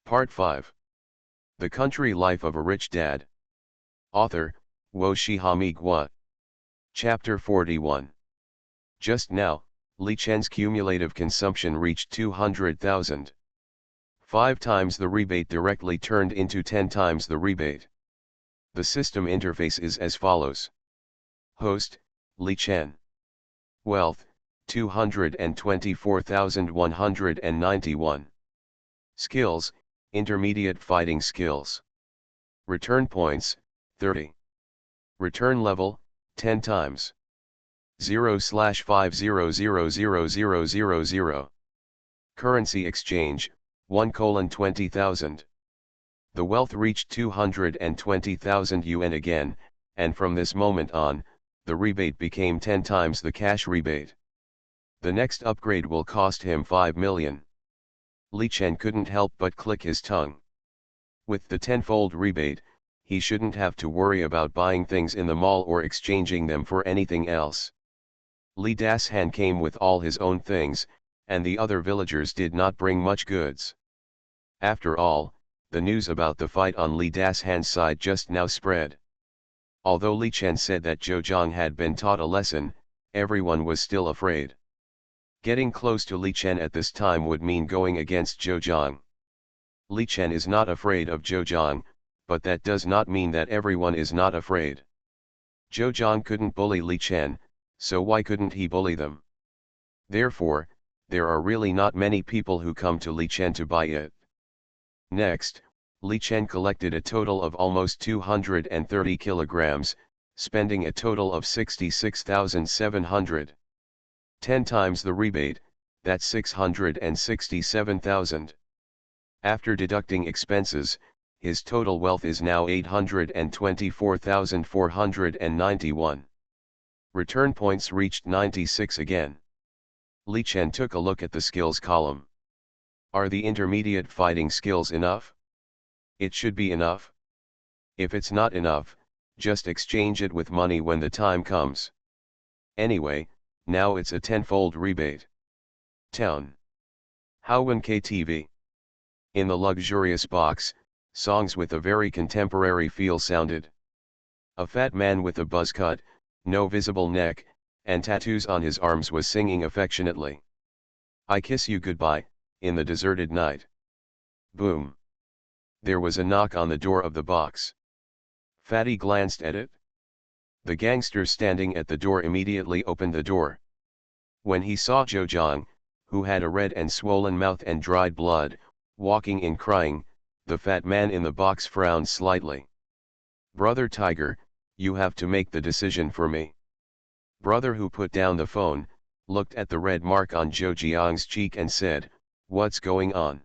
Part 5. The Country Life of a Rich Dad. Author, Wo Shihami Gua. Chapter 41. Just now, Li Chen's cumulative consumption reached 200,000. 5 times the rebate directly turned into 10 times the rebate. The system interface is as follows. Host, Li Chen. Wealth, 224,191. Skills, intermediate fighting skills. Return points, 30. Return level, 10 times. 0/50000000. Currency exchange, 1:20,000. The wealth reached 220,000 yuan again, and from this moment on, the rebate became 10 times the cash rebate. The next upgrade will cost him 5 million. Li Chen couldn't help but click his tongue. With the tenfold rebate, he shouldn't have to worry about buying things in the mall or exchanging them for anything else. Li Dashan came with all his own things, and the other villagers did not bring much goods. After all, the news about the fight on Li Dashan's side just now spread. Although Li Chen said that Zhou Zhang had been taught a lesson, everyone was still afraid. Getting close to Li Chen at this time would mean going against Zhou Zhang. Li Chen is not afraid of Zhou Zhang, but that does not mean that everyone is not afraid. Zhou Zhang couldn't bully Li Chen, so why couldn't he bully them? Therefore, there are really not many people who come to Li Chen to buy it. Next, Li Chen collected a total of almost 230 kilograms, spending a total of 66,700. 10 times the rebate, that's 667,000. After deducting expenses, his total wealth is now 824,491. Return points reached 96 again. Li Chen took a look at the skills column. Are the intermediate fighting skills enough? It should be enough. If it's not enough, just exchange it with money when the time comes. Anyway, now it's a tenfold rebate. Town. Haowen KTV. In the luxurious box, songs with a very contemporary feel sounded. A fat man with a buzz cut, no visible neck, and tattoos on his arms was singing affectionately. I kiss you goodbye, in the deserted night. Boom. There was a knock on the door of the box. Fatty glanced at it. The gangster standing at the door immediately opened the door. When he saw Zhou Zhang, who had a red and swollen mouth and dried blood, walking in crying, the fat man in the box frowned slightly. Brother Tiger, you have to make the decision for me. Brother, who put down the phone, looked at the red mark on Zhou Zhang's cheek and said, "What's going on?"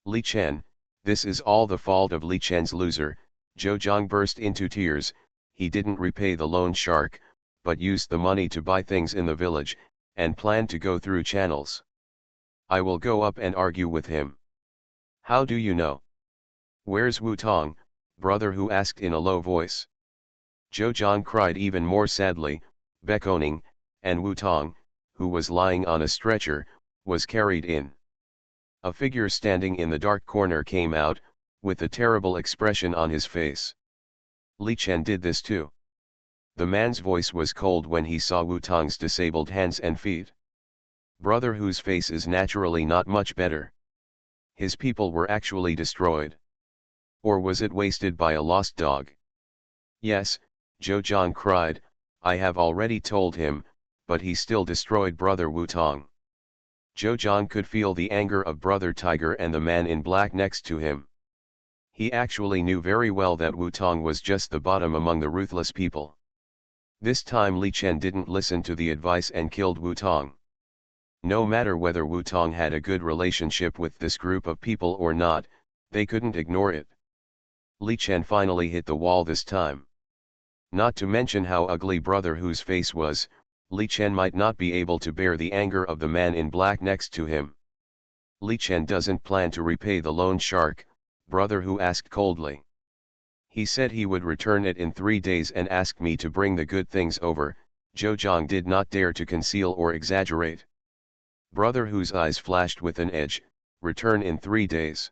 Li Chen, this is all the fault of Li Chen's loser. Zhou Zhang burst into tears. He didn't repay the loan shark, but used the money to buy things in the village, and planned to go through channels. I will go up and argue with him. How do you know? Where's Wu Tong, brother, who asked in a low voice. Zhou Zhang cried even more sadly, beckoning, and Wu Tong, who was lying on a stretcher, was carried in. A figure standing in the dark corner came out, with a terrible expression on his face. Li Chen did this too. The man's voice was cold when he saw Wu Tong's disabled hands and feet. Brother, whose face is naturally not much better. His people were actually destroyed. Or was it wasted by a lost dog? Yes, Zhou Zhang cried, I have already told him, but he still destroyed brother Wu Tong. Zhou Zhang could feel the anger of brother Tiger and the man in black next to him. He actually knew very well that Wu Tong was just the bottom among the ruthless people. This time Li Chen didn't listen to the advice and killed Wu Tong. No matter whether Wu Tong had a good relationship with this group of people or not, they couldn't ignore it. Li Chen finally hit the wall this time. Not to mention how ugly brother whose face was, Li Chen might not be able to bear the anger of the man in black next to him. Li Chen doesn't plan to repay the loan shark, brother who asked coldly. He said he would return it in 3 days and asked me to bring the good things over. Zhou Zhang did not dare to conceal or exaggerate. Brother whose eyes flashed with an edge, return in 3 days.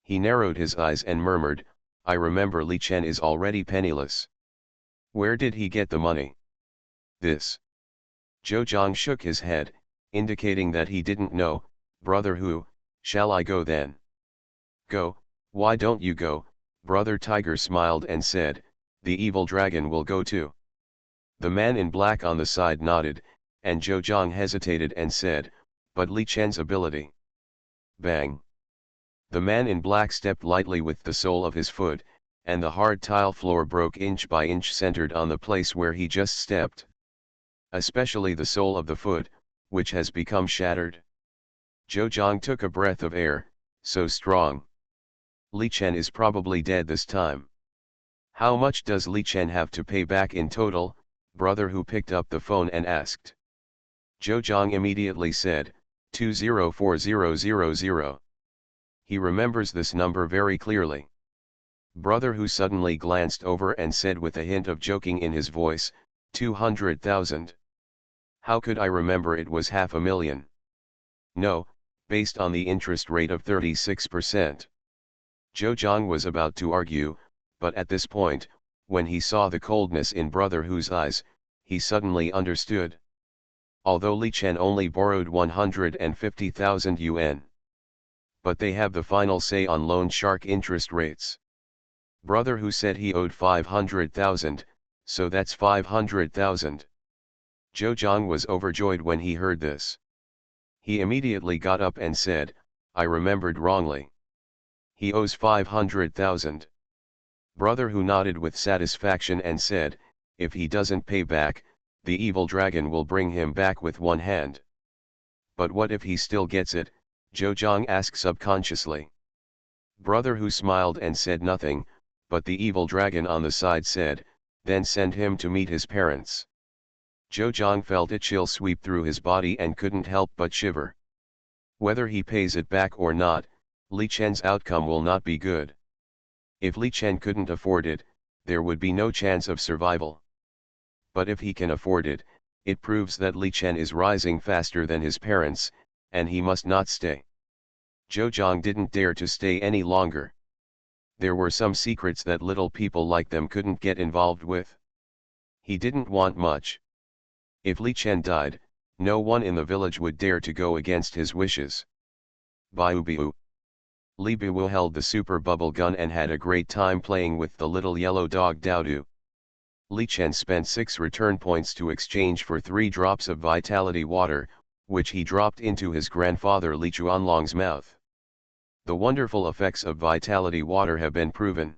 He narrowed his eyes and murmured, "I remember Li Chen is already penniless. Where did he get the money?" "This." Zhou Zhang shook his head, indicating that he didn't know. "Brother Hu, shall I go then?" "Go, why don't you go?" Brother Tiger smiled and said, "The evil dragon will go too." The man in black on the side nodded, and Zhou Zhang hesitated and said, "But Li Chen's ability." Bang! The man in black stepped lightly with the sole of his foot, and the hard tile floor broke inch by inch, centered on the place where he just stepped. Especially the sole of the foot, which has become shattered. Zhou Zhang took a breath of air, so strong. Li Chen is probably dead this time. How much does Li Chen have to pay back in total? Brother Hu picked up the phone and asked. Zhou Zhang immediately said, 204000. He remembers this number very clearly. Brother Hu suddenly glanced over and said with a hint of joking in his voice, 200,000. How could I remember? It was 500,000. No, based on the interest rate of 36%. Zhou Zhang was about to argue, but at this point, when he saw the coldness in Brother Hu's eyes, he suddenly understood. Although Li Chen only borrowed 150,000 yuan. But they have the final say on loan shark interest rates. Brother Hu said he owed 500,000, so that's 500,000. Zhou Zhang was overjoyed when he heard this. He immediately got up and said, "I remembered wrongly. He owes 500,000. Brother Hu nodded with satisfaction and said, "If he doesn't pay back, the evil dragon will bring him back with one hand." "But what if he still gets it?" Zhou Zhang asked subconsciously. Brother Hu smiled and said nothing, but the evil dragon on the side said, "Then send him to meet his parents." Zhou Zhang felt a chill sweep through his body and couldn't help but shiver. Whether he pays it back or not, Li Chen's outcome will not be good. If Li Chen couldn't afford it, there would be no chance of survival. But if he can afford it, it proves that Li Chen is rising faster than his parents, and he must not stay. Zhou Zhang didn't dare to stay any longer. There were some secrets that little people like them couldn't get involved with. He didn't want much. If Li Chen died, no one in the village would dare to go against his wishes. Biu. Li Biu held the super bubble gun and had a great time playing with the little yellow dog Daodu. Li Chen spent 6 return points to exchange for 3 drops of vitality water, which he dropped into his grandfather Li Chuanlong's mouth. The wonderful effects of vitality water have been proven.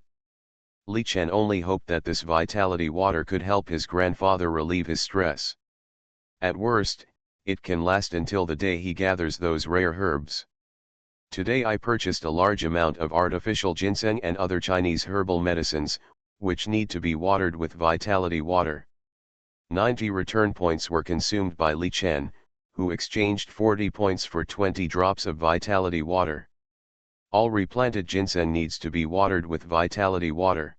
Li Chen only hoped that this vitality water could help his grandfather relieve his stress. At worst, it can last until the day he gathers those rare herbs. Today I purchased a large amount of artificial ginseng and other Chinese herbal medicines, which need to be watered with vitality water. 90 return points were consumed by Li Chen, who exchanged 40 points for 20 drops of vitality water. All replanted ginseng needs to be watered with vitality water.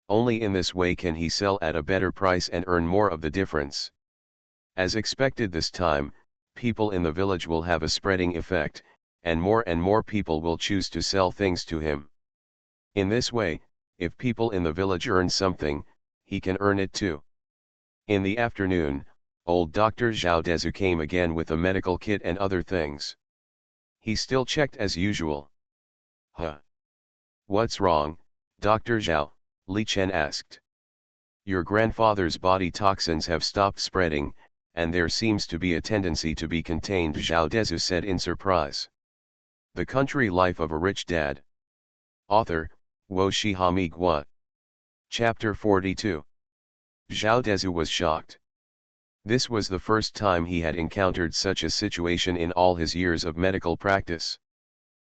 Only in this way can he sell at a better price and earn more of the difference. As expected this time, people in the village will have a spreading effect, and more people will choose to sell things to him. In this way, if people in the village earn something, he can earn it too. In the afternoon, old Dr. Zhao Dezu came again with a medical kit and other things. He still checked as usual. "Huh? What's wrong, Dr. Zhao?" Li Chen asked. "Your grandfather's body toxins have stopped spreading, and there seems to be a tendency to be contained," Zhao Dezu said in surprise. The Country Life of a Rich Dad. Author, Wo Shihami Gua. Chapter 42. Zhao Dezu was shocked. This was the first time he had encountered such a situation in all his years of medical practice.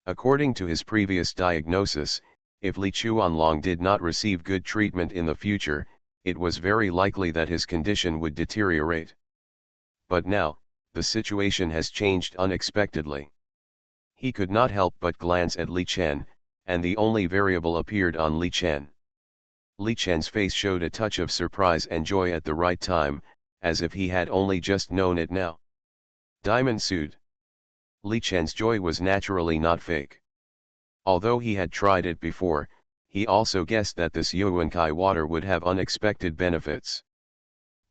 According to his previous diagnosis, if Li Chuanlong did not receive good treatment in the future, it was very likely that his condition would deteriorate. But now, the situation has changed unexpectedly. He could not help but glance at Li Chen, and the only variable appeared on Li Chen. Li Chen's face showed a touch of surprise and joy at the right time, as if he had only just known it now. Diamond sued. Li Chen's joy was naturally not fake. Although he had tried it before, he also guessed that this Yuankai water would have unexpected benefits.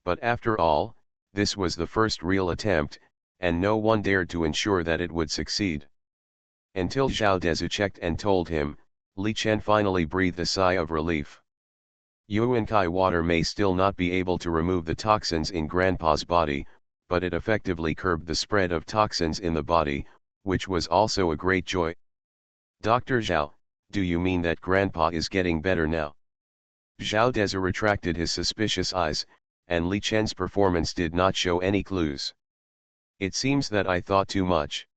But after all, this was the first real attempt, and no one dared to ensure that it would succeed. Until Zhao Dezu checked and told him, Li Chen finally breathed a sigh of relief. Yuankai water may still not be able to remove the toxins in Grandpa's body, but it effectively curbed the spread of toxins in the body, which was also a great joy. Dr. Zhao, do you mean that Grandpa is getting better now? Zhao Dezu retracted his suspicious eyes, and Li Chen's performance did not show any clues. It seems that I thought too much.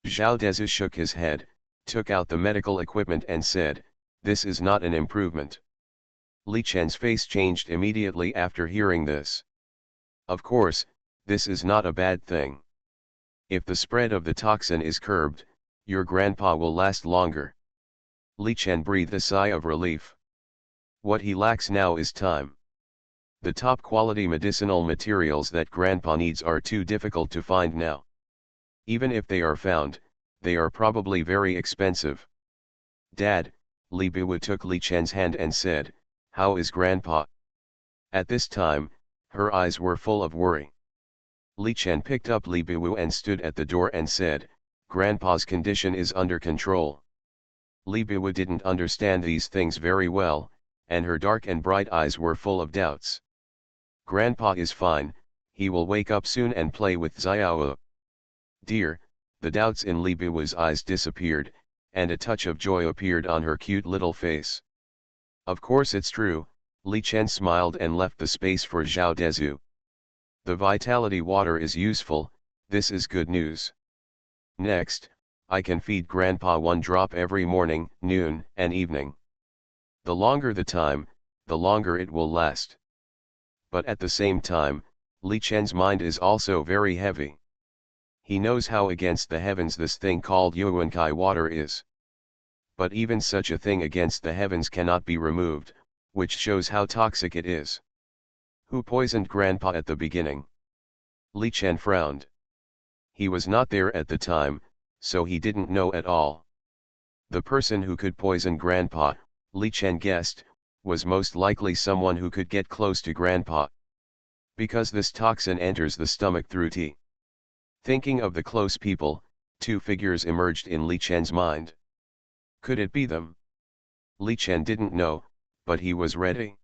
Zhao Dezu shook his head, took out the medical equipment and said, this is not an improvement. Li Chen's face changed immediately after hearing this. Of course, this is not a bad thing. If the spread of the toxin is curbed, your grandpa will last longer. Li Chen breathed a sigh of relief. What he lacks now is time. The top quality medicinal materials that grandpa needs are too difficult to find now. Even if they are found, they are probably very expensive. Dad, Li Biwu took Li Chen's hand and said, how is grandpa? At this time, her eyes were full of worry. Li Chen picked up Li Biwu and stood at the door and said, Grandpa's condition is under control. Li Biwu didn't understand these things very well, and her dark and bright eyes were full of doubts. Grandpa is fine, he will wake up soon and play with Xiao. Dear, the doubts in Li Biwu's eyes disappeared, and a touch of joy appeared on her cute little face. Of course it's true, Li Chen smiled and left the space for Zhao Dezu. The vitality water is useful, this is good news. Next, I can feed Grandpa 1 drop every morning, noon, and evening. The longer the time, the longer it will last. But at the same time, Li Chen's mind is also very heavy. He knows how against the heavens this thing called Yuankai water is. But even such a thing against the heavens cannot be removed, which shows how toxic it is. Who poisoned Grandpa at the beginning? Li Chen frowned. He was not there at the time, so he didn't know at all. The person who could poison Grandpa, Li Chen guessed, was most likely someone who could get close to Grandpa. Because this toxin enters the stomach through tea. Thinking of the close people, 2 figures emerged in Li Chen's mind. Could it be them? Li Chen didn't know, but he was ready.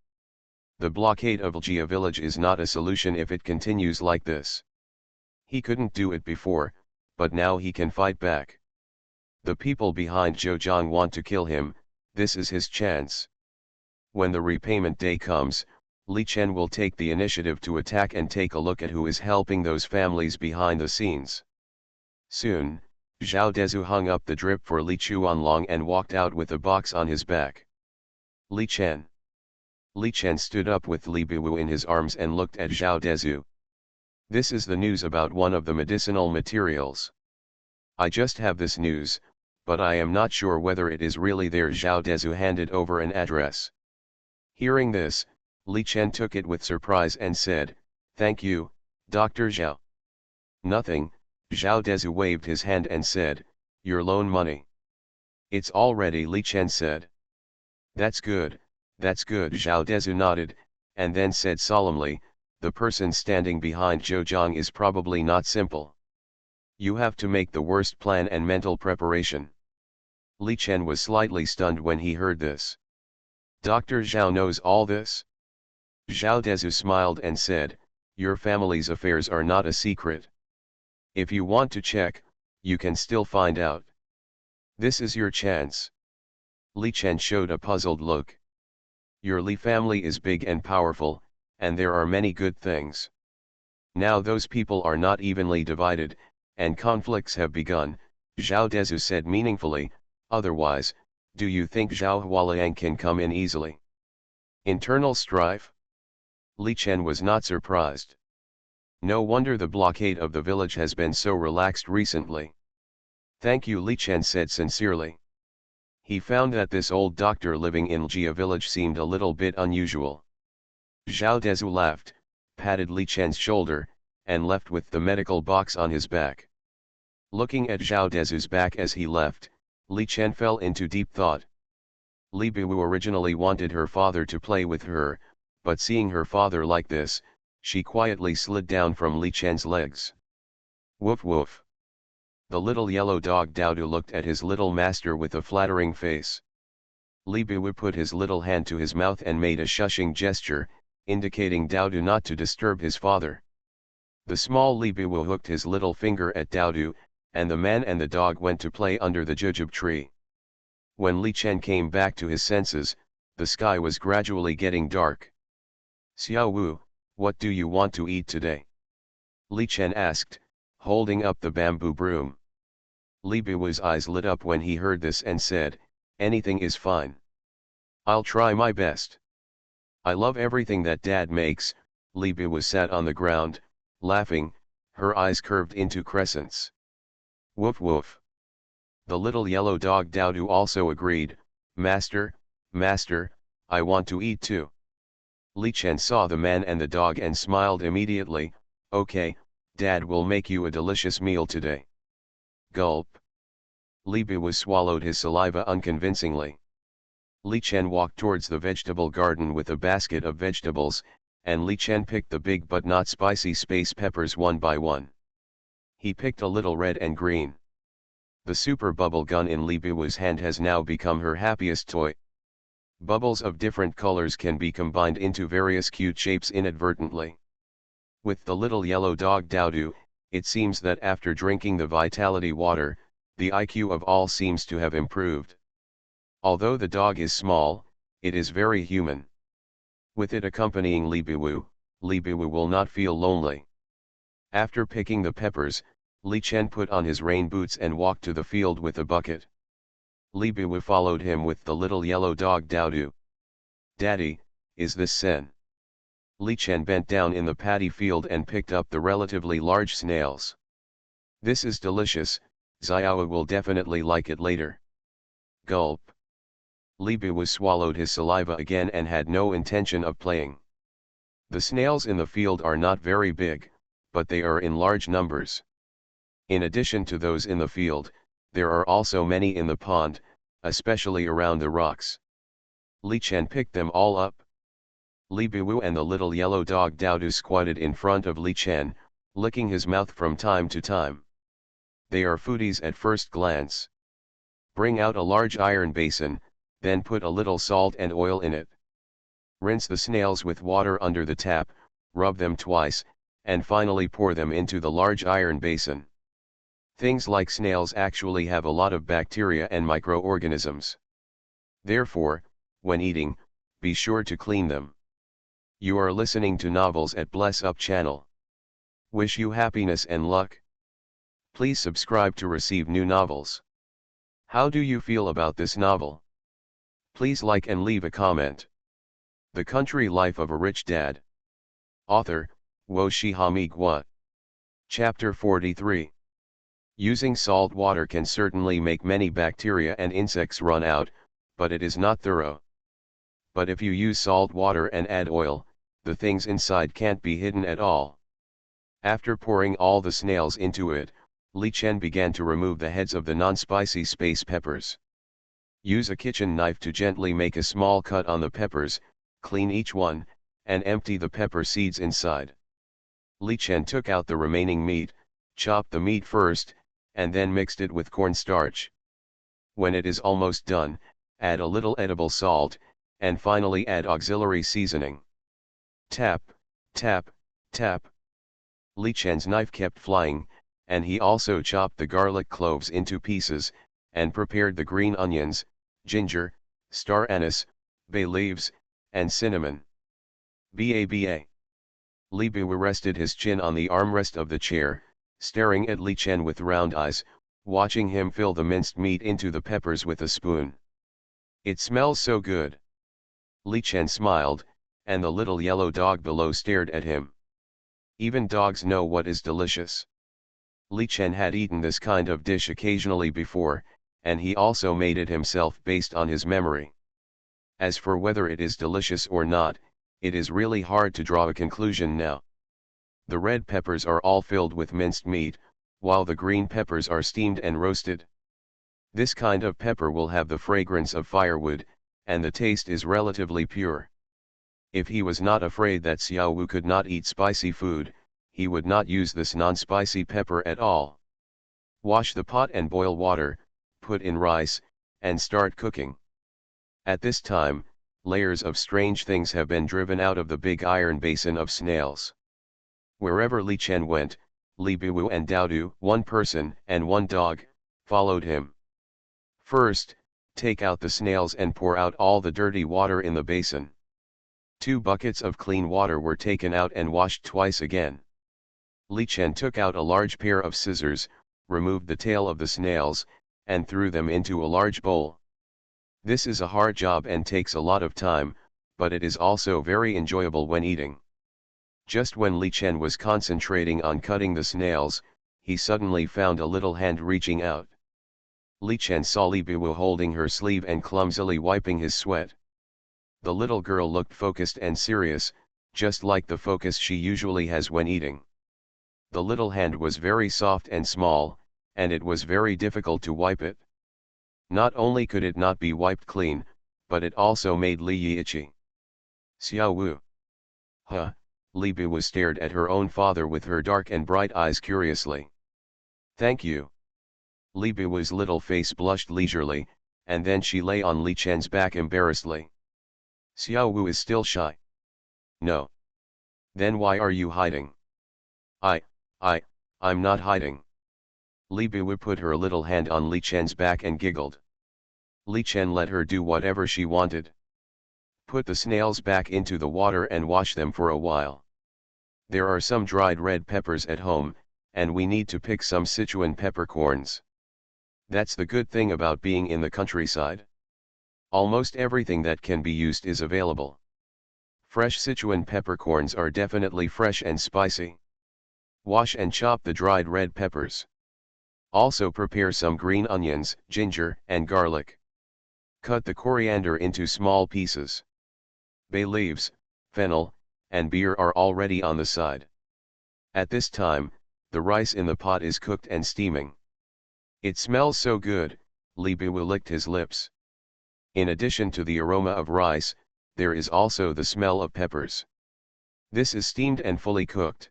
The blockade of Ljia village is not a solution if it continues like this. He couldn't do it before, but now he can fight back. The people behind Zhejiang want to kill him, this is his chance. When the repayment day comes, Li Chen will take the initiative to attack and take a look at who is helping those families behind the scenes. Soon, Zhao Dezu hung up the drip for Li Chuanlong and walked out with a box on his back. Li Chen. Li Chen stood up with Li Biwu in his arms and looked at Zhao Dezu. This is the news about one of the medicinal materials. I just have this news, but I am not sure whether it is really there. Zhao Dezu handed over an address. Hearing this, Li Chen took it with surprise and said, thank you, Dr. Zhao. Nothing, Zhao Dezu waved his hand and said, your loan money. It's all ready, Li Chen said. That's good, Zhao Dezu nodded, and then said solemnly, the person standing behind Zhejiang is probably not simple. You have to make the worst plan and mental preparation. Li Chen was slightly stunned when he heard this. Dr. Zhao knows all this? Zhao Dezu smiled and said, your family's affairs are not a secret. If you want to check, you can still find out. This is your chance. Li Chen showed a puzzled look. Your Li family is big and powerful, and there are many good things. Now those people are not evenly divided, and conflicts have begun, Zhao Dezu said meaningfully, otherwise, do you think Zhao Hualiang can come in easily? Internal strife? Li Chen was not surprised. No wonder the blockade of the village has been so relaxed recently. Thank you, Li Chen said sincerely. He found that this old doctor living in Ljia village seemed a little bit unusual. Zhao Dezu laughed, patted Li Chen's shoulder, and left with the medical box on his back. Looking at Zhao Dezu's back as he left, Li Chen fell into deep thought. Li Biwu originally wanted her father to play with her, but seeing her father like this, she quietly slid down from Li Chen's legs. Woof woof. The little yellow dog Daodu looked at his little master with a flattering face. Li Biwu put his little hand to his mouth and made a shushing gesture, indicating Daodu not to disturb his father. The small Li Biwu hooked his little finger at Daodu, and the man and the dog went to play under the jujube tree. When Li Chen came back to his senses, the sky was gradually getting dark. Xiao Wu, what do you want to eat today? Li Chen asked, holding up the bamboo broom. Li Biwu's eyes lit up when he heard this and said, anything is fine. I'll try my best. I love everything that Dad makes. Li Biwu sat on the ground, laughing, her eyes curved into crescents. Woof woof. The little yellow dog Daodu also agreed, Master, Master, I want to eat too. Li Chen saw the man and the dog and smiled immediately, okay, Dad will make you a delicious meal today. Gulp. Li Biwu swallowed his saliva unconvincingly. Li Chen walked towards the vegetable garden with a basket of vegetables, and Li Chen picked the big but not spicy space peppers one by one. He picked a little red and green. The super bubble gun in Li Biwu's hand has now become her happiest toy. Bubbles of different colors can be combined into various cute shapes inadvertently. With the little yellow dog Daodu, it seems that after drinking the vitality water, the IQ of all seems to have improved. Although the dog is small, it is very human. With it accompanying Li Biwu will not feel lonely. After picking the peppers, Li Chen put on his rain boots and walked to the field with a bucket. Li Biwu followed him with the little yellow dog Daodu. Daddy, is this sen? Li Chen bent down in the paddy field and picked up the relatively large snails. This is delicious, Xiao will definitely like it later. Gulp. Li Biwu swallowed his saliva again and had no intention of playing. The snails in the field are not very big, but they are in large numbers. In addition to those in the field, there are also many in the pond, especially around the rocks. Li Chen picked them all up. Li Biwu and the little yellow dog Daodu squatted in front of Li Chen, licking his mouth from time to time. They are foodies at first glance. Bring out a large iron basin, then put a little salt and oil in it. Rinse the snails with water under the tap, rub them twice, and finally pour them into the large iron basin. Things like snails actually have a lot of bacteria and microorganisms. Therefore, when eating, be sure to clean them. You are listening to Novels at Bless Up channel. Wish you happiness and luck. Please subscribe to receive new novels. How do you feel about this novel? Please like and leave a comment. The Country Life of a Rich Dad. Author, Wo Shihami Gua. Chapter 43. Using salt water can certainly make many bacteria and insects run out, but it is not thorough. But if you use salt water and add oil, the things inside can't be hidden at all. After pouring all the snails into it, Li Chen began to remove the heads of the non-spicy space peppers. Use a kitchen knife to gently make a small cut on the peppers, clean each one, and empty the pepper seeds inside. Li Chen took out the remaining meat, chopped the meat first, and then mixed it with cornstarch. When it is almost done, add a little edible salt, and finally add auxiliary seasoning. Tap, tap, tap. Li Chen's knife kept flying, and he also chopped the garlic cloves into pieces, and prepared the green onions, ginger, star anise, bay leaves, and cinnamon. Baba. Li Biwu rested his chin on the armrest of the chair, staring at Li Chen with round eyes, watching him fill the minced meat into the peppers with a spoon. It smells so good. Li Chen smiled, and the little yellow dog below stared at him. Even dogs know what is delicious. Li Chen had eaten this kind of dish occasionally before, and he also made it himself based on his memory. As for whether it is delicious or not, it is really hard to draw a conclusion now. The red peppers are all filled with minced meat, while the green peppers are steamed and roasted. This kind of pepper will have the fragrance of firewood, and the taste is relatively pure. If he was not afraid that Xiao Wu could not eat spicy food, he would not use this non-spicy pepper at all. Wash the pot and boil water, put in rice, and start cooking. At this time, layers of strange things have been driven out of the big iron basin of snails. Wherever Li Chen went, Li Biwu and Daodu, one person and one dog, followed him. First, take out the snails and pour out all the dirty water in the basin. 2 buckets of clean water were taken out and washed twice again. Li Chen took out a large pair of scissors, removed the tail of the snails, and threw them into a large bowl. This is a hard job and takes a lot of time, but it is also very enjoyable when eating. Just when Li Chen was concentrating on cutting the snails, he suddenly found a little hand reaching out. Li Chen saw Li Biwu holding her sleeve and clumsily wiping his sweat. The little girl looked focused and serious, just like the focus she usually has when eating. The little hand was very soft and small, and it was very difficult to wipe it. Not only could it not be wiped clean, but it also made Li Yi itchy. Xiao Wu. Huh, Li Biwu stared at her own father with her dark and bright eyes curiously. Thank you. Li Biwu's little face blushed leisurely, and then she lay on Li Chen's back embarrassedly. Xiao Wu is still shy. No. Then why are you hiding? I'm not hiding. Li Biwu put her little hand on Li Chen's back and giggled. Li Chen let her do whatever she wanted. Put the snails back into the water and wash them for a while. There are some dried red peppers at home, and we need to pick some Sichuan peppercorns. That's the good thing about being in the countryside. Almost everything that can be used is available. Fresh Sichuan peppercorns are definitely fresh and spicy. Wash and chop the dried red peppers. Also prepare some green onions, ginger, and garlic. Cut the coriander into small pieces. Bay leaves, fennel, and beer are already on the side. At this time, the rice in the pot is cooked and steaming. It smells so good, Li Biwu licked his lips. In addition to the aroma of rice, there is also the smell of peppers. This is steamed and fully cooked.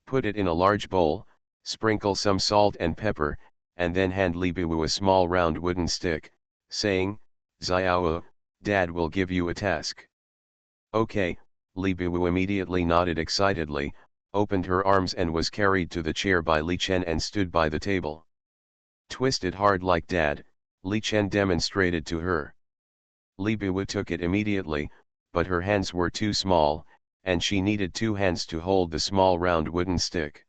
Put it in a large bowl, sprinkle some salt and pepper, and then hand Li Biwu a small round wooden stick, saying, Xiao, Dad will give you a task. Okay, Li Biwu immediately nodded excitedly, opened her arms and was carried to the chair by Li Chen and stood by the table. Twist it hard like Dad, Li Chen demonstrated to her. Li Biwu took it immediately, but her hands were too small, and she needed 2 hands to hold the small round wooden stick.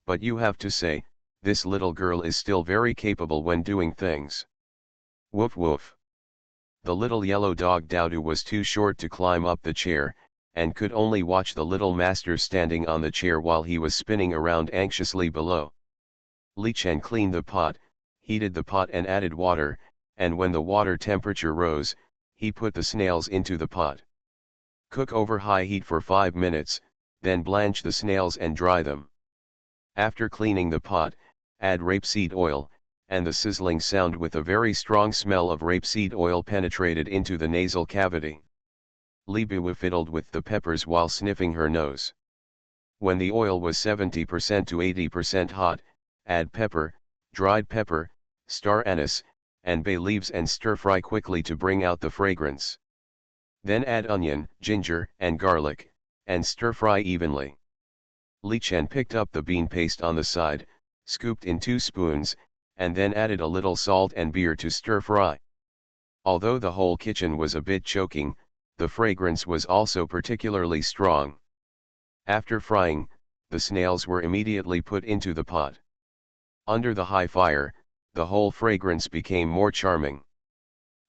But you have to say, this little girl is still very capable when doing things. Woof woof. The little yellow dog Daodu was too short to climb up the chair, and could only watch the little master standing on the chair while he was spinning around anxiously below. Li Chen cleaned the pot, heated the pot and added water, and when the water temperature rose, he put the snails into the pot. Cook over high heat for 5 minutes, then blanch the snails and dry them. After cleaning the pot, add rapeseed oil, and the sizzling sound with a very strong smell of rapeseed oil penetrated into the nasal cavity. Li Biwu fiddled with the peppers while sniffing her nose. When the oil was 70% to 80% hot, add pepper, dried pepper, star anise, and bay leaves and stir-fry quickly to bring out the fragrance. Then add onion, ginger, and garlic, and stir-fry evenly. Li Chen picked up the bean paste on the side, scooped in 2 spoons, and then added a little salt and beer to stir-fry. Although the whole kitchen was a bit choking, the fragrance was also particularly strong. After frying, the snails were immediately put into the pot. Under the high fire, the whole fragrance became more charming.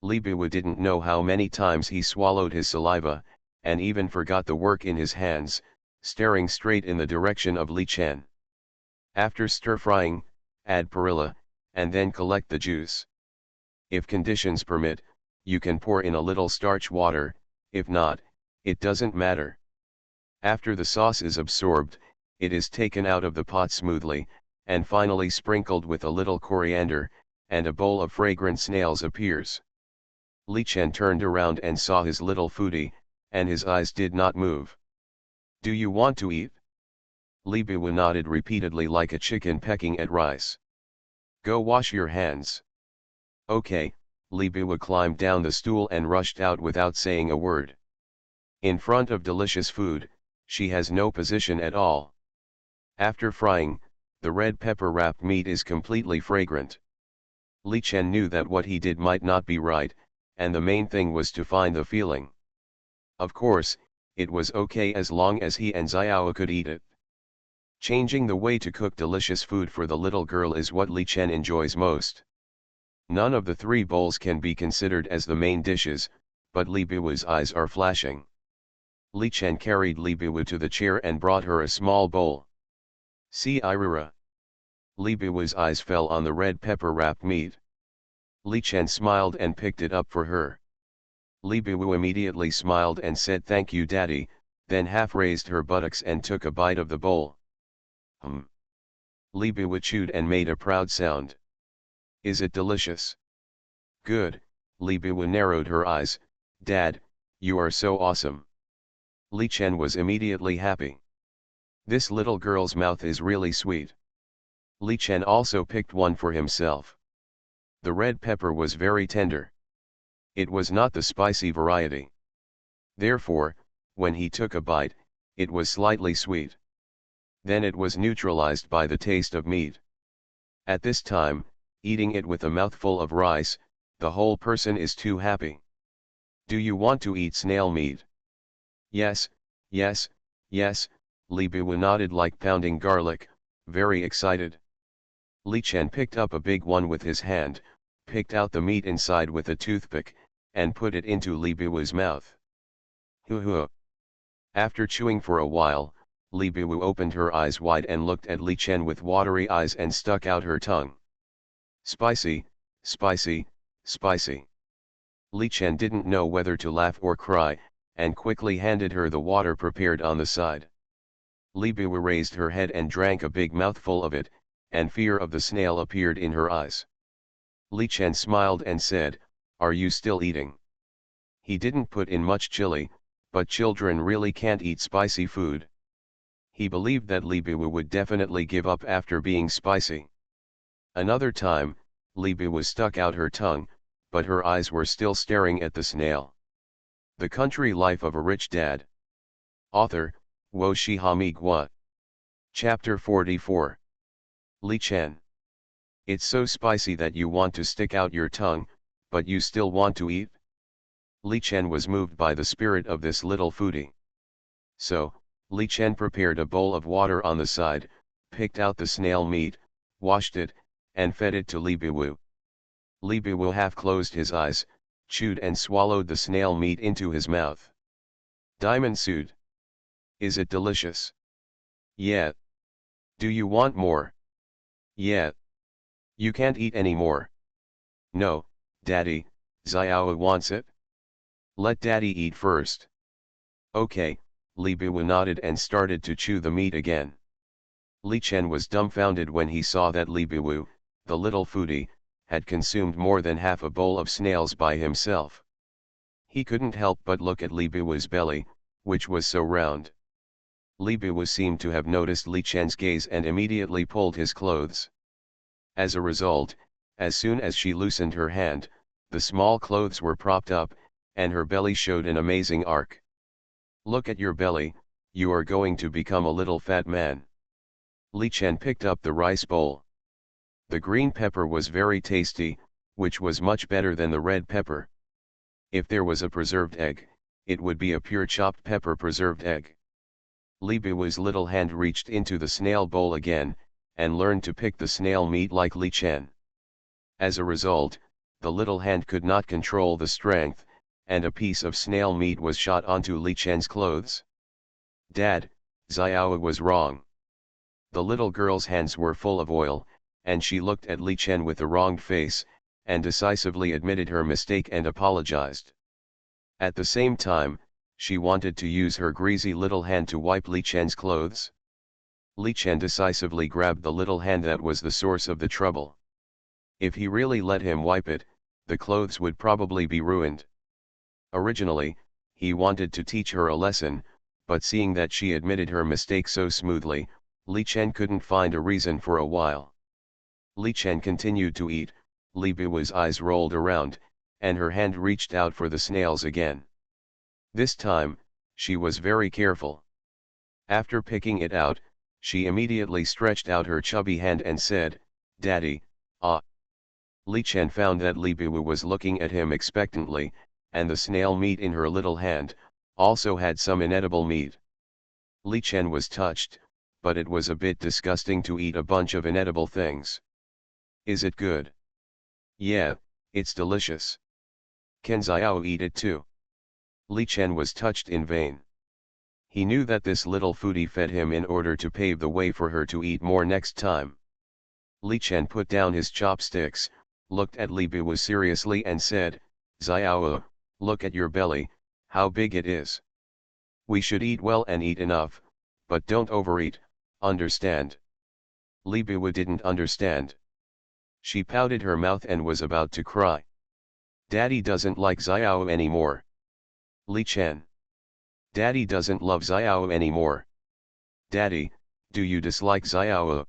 Li Biwu didn't know how many times he swallowed his saliva, and even forgot the work in his hands, staring straight in the direction of Li Chen. After stir-frying, add perilla, and then collect the juice. If conditions permit, you can pour in a little starch water, if not, it doesn't matter. After the sauce is absorbed, it is taken out of the pot smoothly, and finally sprinkled with a little coriander, and a bowl of fragrant snails appears. Li Chen turned around and saw his little foodie, and his eyes did not move. Do you want to eat? Li Biwu nodded repeatedly like a chicken pecking at rice. Go wash your hands. Okay, Li Biwu climbed down the stool and rushed out without saying a word. In front of delicious food, she has no position at all. After frying, the red pepper wrapped meat is completely fragrant. Li Chen knew that what he did might not be right, and the main thing was to find the feeling. Of course, it was okay as long as he and Xiao could eat it. Changing the way to cook delicious food for the little girl is what Li Chen enjoys most. None of the three bowls can be considered as the main dishes, but Li Biwu's eyes are flashing. Li Chen carried Li Biwu to the chair and brought her a small bowl. See Irira. Li Biwu's eyes fell on the red pepper wrapped meat. Li Chen smiled and picked it up for her. Li Biwu immediately smiled and said thank you daddy, then half raised her buttocks and took a bite of the bowl. Li Biwu chewed and made a proud sound. Is it delicious? Good, Li Biwu narrowed her eyes. Dad, you are so awesome. Li Chen was immediately happy. This little girl's mouth is really sweet. Li Chen also picked one for himself. The red pepper was very tender. It was not the spicy variety. Therefore, when he took a bite, it was slightly sweet. Then it was neutralized by the taste of meat. At this time, eating it with a mouthful of rice, the whole person is too happy. Do you want to eat snail meat? Yes, yes, yes, Li Biwu nodded like pounding garlic, very excited. Li Chen picked up a big one with his hand, picked out the meat inside with a toothpick, and put it into Li Biwu's mouth. Hoo. After chewing for a while, Li Biwu opened her eyes wide and looked at Li Chen with watery eyes and stuck out her tongue. Spicy, spicy, spicy. Li Chen didn't know whether to laugh or cry, and quickly handed her the water prepared on the side. Li Biwu raised her head and drank a big mouthful of it, and fear of the snail appeared in her eyes. Li Chen smiled and said, "Are you still eating?" He didn't put in much chili, but children really can't eat spicy food. He believed that Li Biwu would definitely give up after being spicy. Another time, Li Biwu stuck out her tongue, but her eyes were still staring at the snail. The Country Life of a Rich Dad. Author, Wo Shihami Gua. Chapter 44. Li Chen. It's so spicy that you want to stick out your tongue, but you still want to eat? Li Chen was moved by the spirit of this little foodie. So, Li Chen prepared a bowl of water on the side, picked out the snail meat, washed it, and fed it to Li Biwu. Li Biwu half closed his eyes, chewed and swallowed the snail meat into his mouth. Diamond suit. Is it delicious? Yeah. Do you want more? Yeah. You can't eat any more. No, Daddy, Xiao wants it. Let Daddy eat first. Okay, Li Biwu nodded and started to chew the meat again. Li Chen was dumbfounded when he saw that Li Biwu, the little foodie, had consumed more than half a bowl of snails by himself. He couldn't help but look at Li Biwu's belly, which was so round. Li Biwu seemed to have noticed Li Chen's gaze and immediately pulled his clothes. As a result, as soon as she loosened her hand, the small clothes were propped up, and her belly showed an amazing arc. Look at your belly, you are going to become a little fat man. Li Chen picked up the rice bowl. The green pepper was very tasty, which was much better than the red pepper. If there was a preserved egg, it would be a pure chopped pepper preserved egg. Li Biwu's little hand reached into the snail bowl again, and learned to pick the snail meat like Li Chen. As a result, the little hand could not control the strength, and a piece of snail meat was shot onto Li Chen's clothes. Dad, Xiao was wrong. The little girl's hands were full of oil, and she looked at Li Chen with a wronged face, and decisively admitted her mistake and apologized. At the same time, she wanted to use her greasy little hand to wipe Li Chen's clothes. Li Chen decisively grabbed the little hand that was the source of the trouble. If he really let him wipe it, the clothes would probably be ruined. Originally, he wanted to teach her a lesson, but seeing that she admitted her mistake so smoothly, Li Chen couldn't find a reason for a while. Li Chen continued to eat, Li Biwu's eyes rolled around, and her hand reached out for the snails again. This time, she was very careful. After picking it out, she immediately stretched out her chubby hand and said, "Daddy, ah." Li Chen found that Li Biwu was looking at him expectantly, and the snail meat in her little hand also had some inedible meat. Li Chen was touched, but it was a bit disgusting to eat a bunch of inedible things. "Is it good?" "Yeah, it's delicious." "Can Xiao eat it too?" Li Chen was touched in vain. He knew that this little foodie fed him in order to pave the way for her to eat more next time. Li Chen put down his chopsticks, looked at Li Biwu seriously and said, "Xiao, look at your belly, how big it is. We should eat well and eat enough, but don't overeat, understand?" Li Biwu didn't understand. She pouted her mouth and was about to cry. "Daddy doesn't like Xiao anymore." "Li Chen. Daddy doesn't love Xiao anymore." "Daddy, do you dislike Xiao?"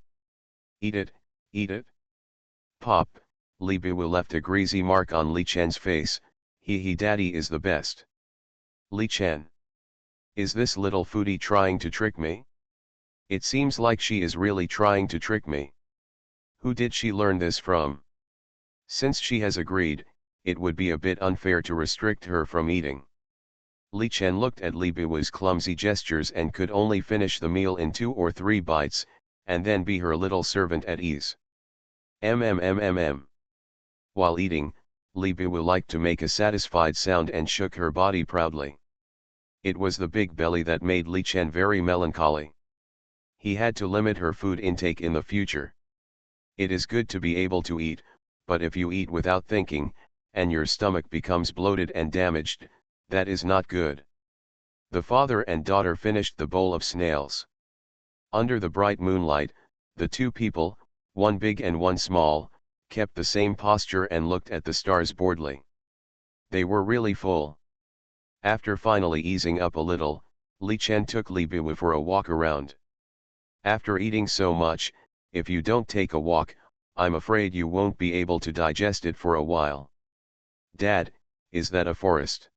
"Eat it, eat it." Pop, Li Biwu left a greasy mark on Li Chen's face. He daddy is the best." "Li Chen. Is this little foodie trying to trick me? It seems like she is really trying to trick me. Who did she learn this from? Since she has agreed, it would be a bit unfair to restrict her from eating." Li Chen looked at Li Biwu's clumsy gestures and could only finish the meal in 2 or 3 bites, and then be her little servant at ease. Mm. While eating, Li Biwu liked to make a satisfied sound and shook her body proudly. It was the big belly that made Li Chen very melancholy. He had to limit her food intake in the future. It is good to be able to eat, but if you eat without thinking, and your stomach becomes bloated and damaged, that is not good. The father and daughter finished the bowl of snails. Under the bright moonlight, the two people, one big and one small, kept the same posture and looked at the stars boredly. They were really full. After finally easing up a little, Li Chen took Li Biwu for a walk around. "After eating so much, if you don't take a walk, I'm afraid you won't be able to digest it for a while." "Dad, is that a forest?"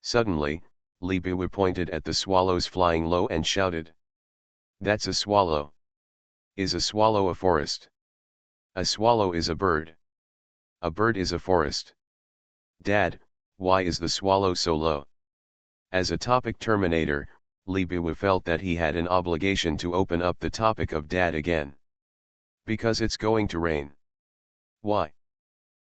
Suddenly, Li Biwu pointed at the swallows flying low and shouted. "That's a swallow." "Is a swallow a forest?" "A swallow is a bird." "A bird is a forest." "Dad, why is the swallow so low?" As a topic terminator, Li Biwu felt that he had an obligation to open up the topic of Dad again. "Because it's going to rain." "Why?"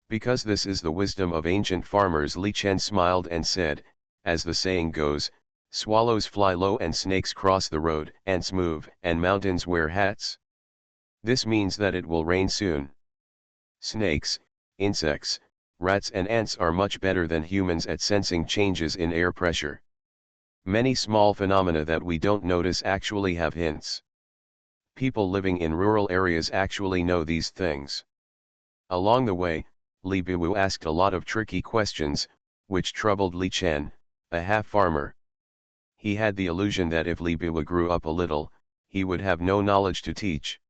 "Because this is the wisdom of ancient farmers." Li Chen smiled and said, "As the saying goes, swallows fly low and snakes cross the road, ants move and mountains wear hats. This means that it will rain soon. Snakes, insects, rats and ants are much better than humans at sensing changes in air pressure. Many small phenomena that we don't notice actually have hints. People living in rural areas actually know these things." Along the way, Li Biwu asked a lot of tricky questions, which troubled Li Chen, a half-farmer. He had the illusion that if Li Biwu grew up a little, he would have no knowledge to teach.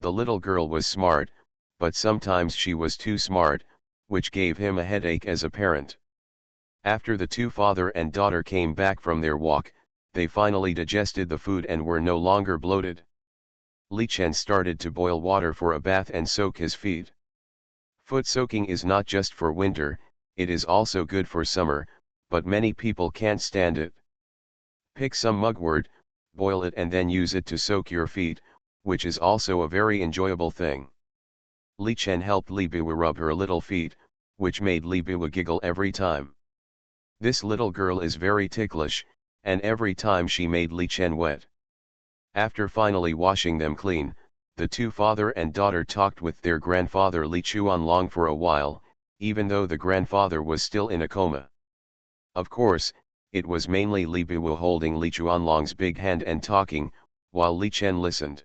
The little girl was smart, but sometimes she was too smart, which gave him a headache as a parent. After the two father and daughter came back from their walk, they finally digested the food and were no longer bloated. Li Chen started to boil water for a bath and soak his feet. Foot soaking is not just for winter, it is also good for summer, but many people can't stand it. Pick some mugwort, boil it and then use it to soak your feet, which is also a very enjoyable thing. Li Chen helped Li Biwu rub her little feet, which made Li Biwu giggle every time. This little girl is very ticklish, and every time she made Li Chen wet. After finally washing them clean, the two father and daughter talked with their grandfather Li Chuanlong for a while, even though the grandfather was still in a coma. Of course, it was mainly Li Biwu holding Li Chuanlong's big hand and talking, while Li Chen listened.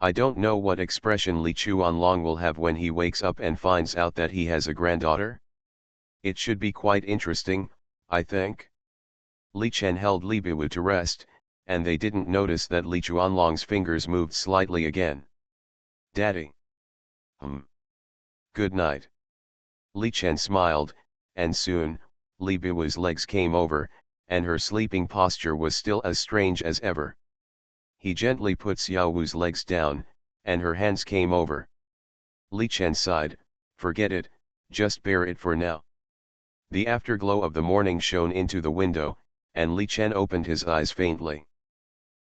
I don't know what expression Li Chuanlong will have when he wakes up and finds out that he has a granddaughter. It should be quite interesting, I think. Li Chen held Li Biwu to rest, and they didn't notice that Li Chuanlong's fingers moved slightly again. Daddy. Good night. Li Chen smiled, and soon, Li Biwu's legs came over, and her sleeping posture was still as strange as ever. He gently put Xiao Wu's legs down, and her hands came over. Li Chen sighed, forget it, just bear it for now. The afterglow of the morning shone into the window, and Li Chen opened his eyes faintly.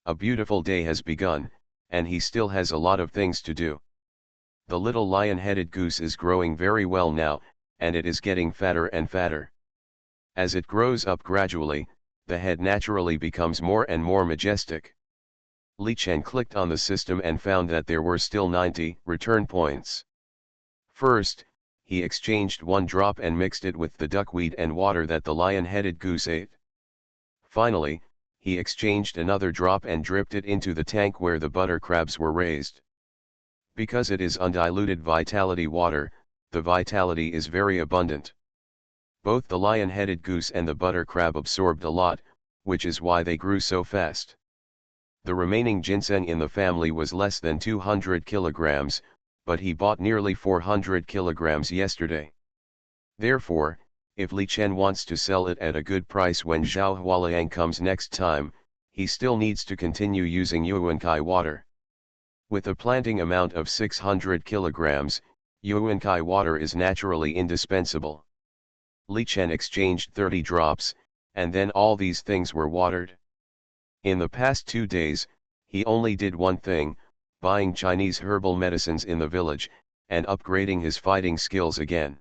A beautiful day has begun, and he still has a lot of things to do. The little lion-headed goose is growing very well now, and it is getting fatter and fatter. As it grows up gradually, the head naturally becomes more and more majestic. Li Chen clicked on the system and found that there were still 90 return points. First, he exchanged one drop and mixed it with the duckweed and water that the lion-headed goose ate. Finally, he exchanged another drop and dripped it into the tank where the butter crabs were raised. Because it is undiluted vitality water, the vitality is very abundant. Both the lion-headed goose and the butter crab absorbed a lot, which is why they grew so fast. The remaining ginseng in the family was less than 200 kilograms, but he bought nearly 400 kilograms yesterday. Therefore, if Li Chen wants to sell it at a good price when Zhao Hualiang comes next time, he still needs to continue using Yuankai water. With a planting amount of 600 kilograms, Yuankai water is naturally indispensable. Li Chen exchanged 30 drops, and then all these things were watered. In the past 2 days, he only did one thing, buying Chinese herbal medicines in the village, and upgrading his fighting skills again.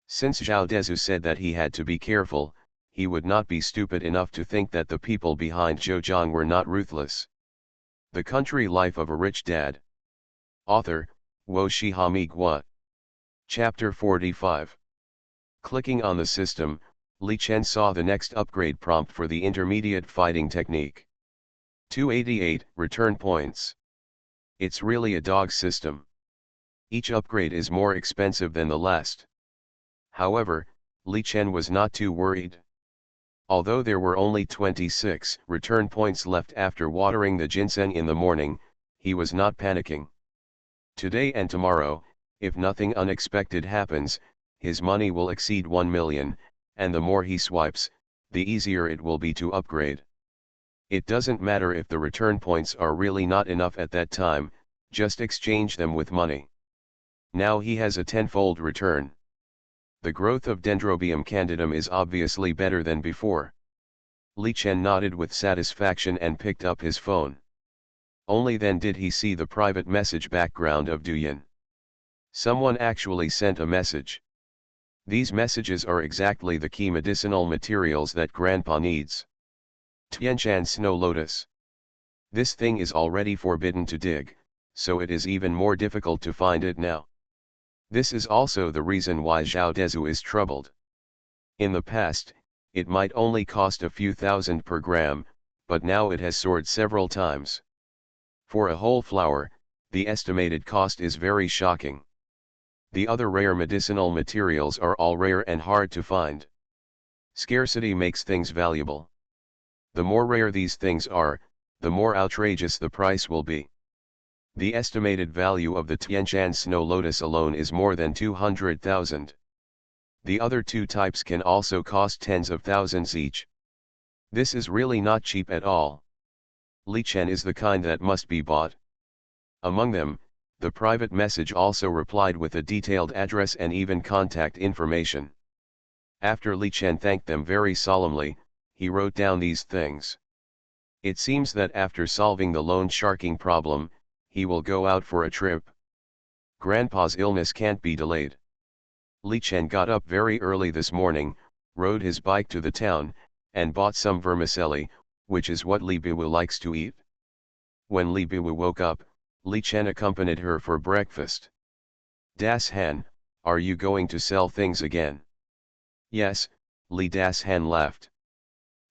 Since Zhao Dezu said that he had to be careful, he would not be stupid enough to think that the people behind Zhejiang were not ruthless. The Country Life of a Rich Dad. Author, Wo Shihami Gua. Chapter 45. Clicking on the system, Li Chen saw the next upgrade prompt for the intermediate fighting technique. 288 return points. It's really a dog system. Each upgrade is more expensive than the last. However, Li Chen was not too worried. Although there were only 26 return points left after watering the ginseng in the morning, he was not panicking. Today and tomorrow, if nothing unexpected happens, his money will exceed 1 million, and the more he swipes, the easier it will be to upgrade. It doesn't matter if the return points are really not enough at that time, just exchange them with money. Now he has a tenfold return. The growth of Dendrobium candidum is obviously better than before. Li Chen nodded with satisfaction and picked up his phone. Only then did he see the private message background of Duyan. Someone actually sent a message. These messages are exactly the key medicinal materials that Grandpa needs. Tianshan Snow Lotus. This thing is already forbidden to dig, so it is even more difficult to find it now. This is also the reason why Zhao Dezu is troubled. In the past, it might only cost a few thousand per gram, but now it has soared several times. For a whole flower, the estimated cost is very shocking. The other rare medicinal materials are all rare and hard to find. Scarcity makes things valuable. The more rare these things are, the more outrageous the price will be. The estimated value of the Tianshan Snow Lotus alone is more than 200,000. The other two types can also cost tens of thousands each. This is really not cheap at all. Li Chen is the kind that must be bought. Among them, the private message also replied with a detailed address and even contact information. After Li Chen thanked them very solemnly, he wrote down these things. It seems that after solving the loan sharking problem, he will go out for a trip. Grandpa's illness can't be delayed. Li Chen got up very early this morning, rode his bike to the town, and bought some vermicelli, which is what Li Biwu likes to eat. When Li Biwu woke up, Li Chen accompanied her for breakfast. Das Han, are you going to sell things again? Yes, Li Das Han laughed.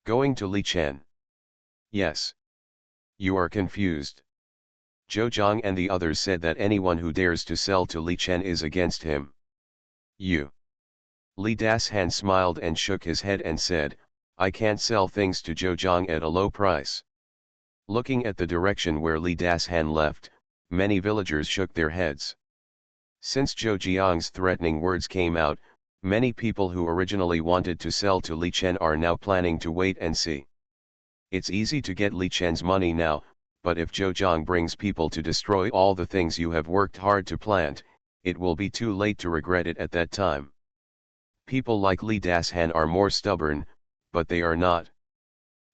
Going to Li Chen? Yes. You are confused. Zhou Zhang and the others said that anyone who dares to sell to Li Chen is against him. You. Li Dashan smiled and shook his head and said, I can't sell things to Zhou Zhang at a low price. Looking at the direction where Li Dashan left, many villagers shook their heads. Since Zhou Jiang's threatening words came out, many people who originally wanted to sell to Li Chen are now planning to wait and see. It's easy to get Li Chen's money now, but if Zhou Jiang brings people to destroy all the things you have worked hard to plant, it will be too late to regret it at that time. People like Li Dashan are more stubborn, but they are not.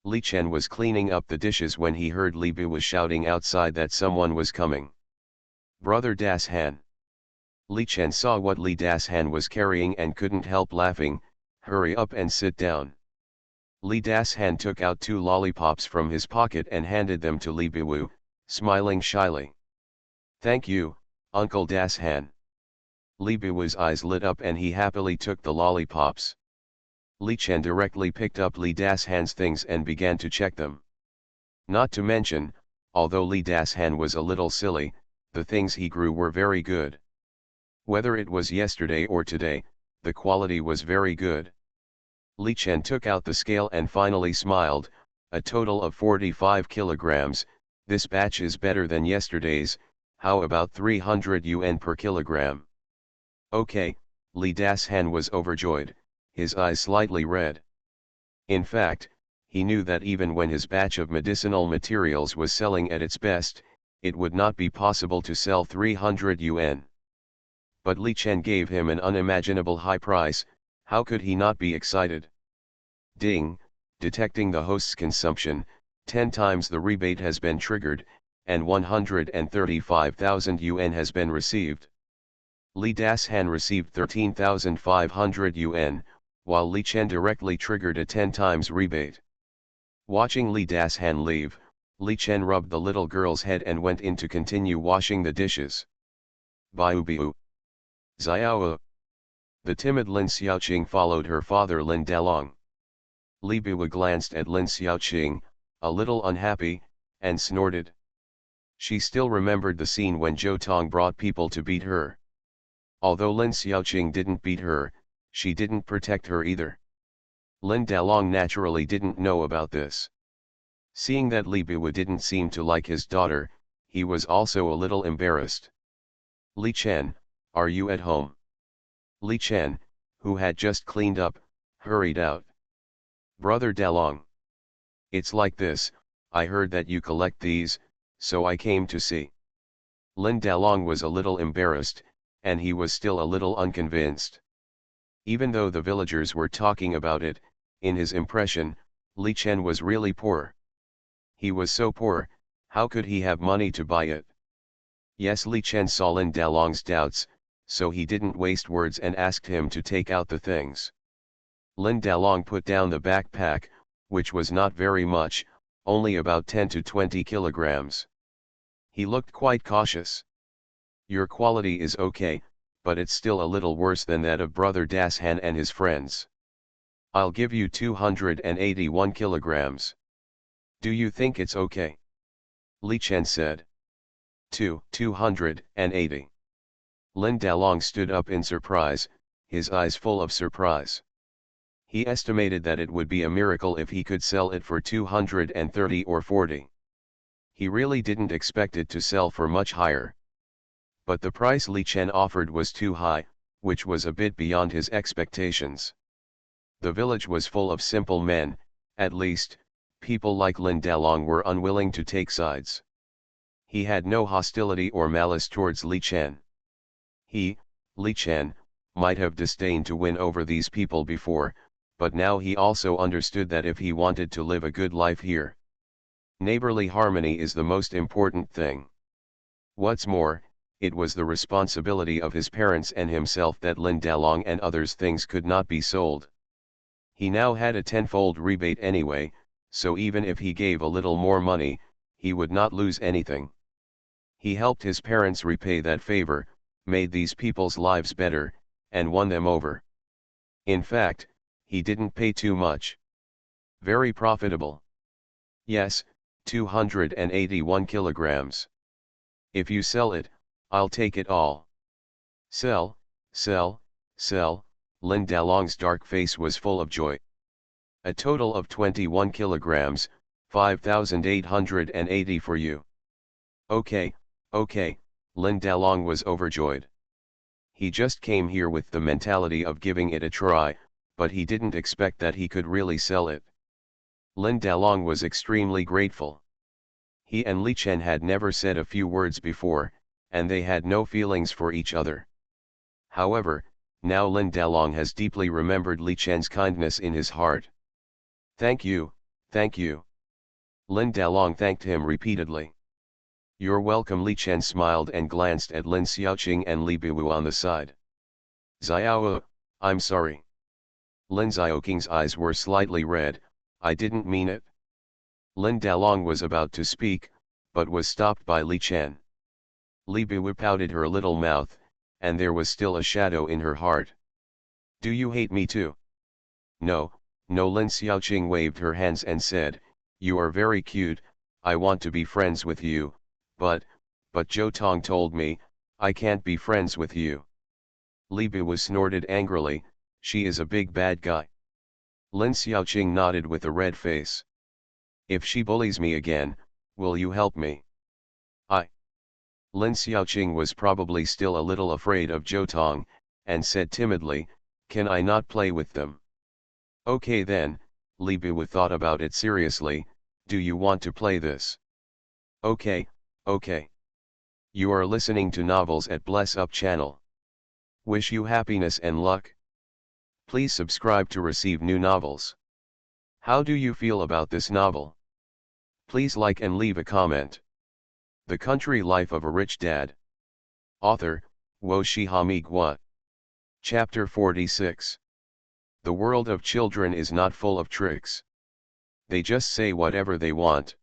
Li Chen was cleaning up the dishes when he heard Li Bu was shouting outside that someone was coming. Brother Dashan. Li Chen saw what Li Dashan was carrying and couldn't help laughing. Hurry up and sit down. Li Dashan took out 2 lollipops from his pocket and handed them to Li Bu, smiling shyly. Thank you, Uncle Dashan. Li Bu's eyes lit up and he happily took the lollipops. Li Chen directly picked up Li Dashan's things and began to check them. Not to mention, although Li Dashan was a little silly, the things he grew were very good. Whether it was yesterday or today, the quality was very good. Li Chen took out the scale and finally smiled, a total of 45 kilograms, this batch is better than yesterday's, how about 300 yuan per kilogram? Okay, Li Dashan was overjoyed, his eyes slightly red. In fact, he knew that even when his batch of medicinal materials was selling at its best, it would not be possible to sell 300 yuan. But Li Chen gave him an unimaginable high price, how could he not be excited? Ding, detecting the host's consumption, 10 times the rebate has been triggered, and 135,000 yuan has been received. Li Dashan received 13,500 yuan, while Li Chen directly triggered a 10 times rebate. Watching Li Dashan leave, Li Chen rubbed the little girl's head and went in to continue washing the dishes. Biu biu. Xiao. The timid Lin Xiaoqing followed her father Lin Dalong. Li Bu glanced at Lin Xiaoqing, a little unhappy, and snorted. She still remembered the scene when Zhou Tong brought people to beat her. Although Lin Xiaoqing didn't beat her, she didn't protect her either. Lin Dalong naturally didn't know about this. Seeing that Li Bu didn't seem to like his daughter, he was also a little embarrassed. Li Chen, are you at home? Li Chen, who had just cleaned up, hurried out. Brother Dalong. It's like this, I heard that you collect these, so I came to see. Lin Dalong was a little embarrassed, and he was still a little unconvinced. Even though the villagers were talking about it, in his impression, Li Chen was really poor. He was so poor, how could he have money to buy it? Yes, Li Chen saw Lin Dalong's doubts, so he didn't waste words and asked him to take out the things. Lin Dalong put down the backpack, which was not very much, only about 10 to 20 kilograms. He looked quite cautious. Your quality is okay, but it's still a little worse than that of Brother Dashan and his friends. I'll give you 281 kilograms. Do you think it's okay? Li Chen said. 280. Lin Dalong stood up in surprise, his eyes full of surprise. He estimated that it would be a miracle if he could sell it for 230 or 40. He really didn't expect it to sell for much higher. But the price Li Chen offered was too high, which was a bit beyond his expectations. The village was full of simple men, at least, people like Lin Dalong were unwilling to take sides. He had no hostility or malice towards Li Chen. He, Li Chen, might have disdained to win over these people before, but now he also understood that if he wanted to live a good life here, neighborly harmony is the most important thing. What's more, it was the responsibility of his parents and himself that Lin Dalong and others' things could not be sold. He now had a tenfold rebate anyway, so even if he gave a little more money, he would not lose anything. He helped his parents repay that favor, made these people's lives better, and won them over. In fact, he didn't pay too much. Very profitable. Yes, 281 kilograms. If you sell it, I'll take it all. Sell, sell, sell, Lin Dalong's dark face was full of joy. A total of 21 kilograms, 5,880 for you. Okay, okay, Lin Dalong was overjoyed. He just came here with the mentality of giving it a try, but he didn't expect that he could really sell it. Lin Dalong was extremely grateful. He and Li Chen had never said a few words before, and they had no feelings for each other. However, now Lin Dalong has deeply remembered Li Chen's kindness in his heart. Thank you, thank you. Lin Dalong thanked him repeatedly. You're welcome. Li Chen smiled and glanced at Lin Xiaoqing and Li Biwu on the side. Xiao, I'm sorry. Lin Xiaoqing's eyes were slightly red. I didn't mean it. Lin Dalong was about to speak, but was stopped by Li Chen. Li Biwu pouted her little mouth, and there was still a shadow in her heart. Do you hate me too? No, no. Lin Xiaoqing waved her hands and said, you are very cute, I want to be friends with you, but Zhou Tong told me, I can't be friends with you. Li Biwu snorted angrily, she is a big bad guy. Lin Xiaoqing nodded with a red face. If she bullies me again, will you help me? Lin Xiaoqing was probably still a little afraid of Zhou Tong, and said timidly, can I not play with them? Okay then, Li Biwu thought about it seriously, do you want to play this? Okay, okay. You are listening to Novels at Bless Up channel. Wish you happiness and luck. Please subscribe to receive new novels. How do you feel about this novel? Please like and leave a comment. The Country Life of a Rich Dad. Author, Wo Shihami Gua. Chapter 46. The world of children is not full of tricks. They just say whatever they want.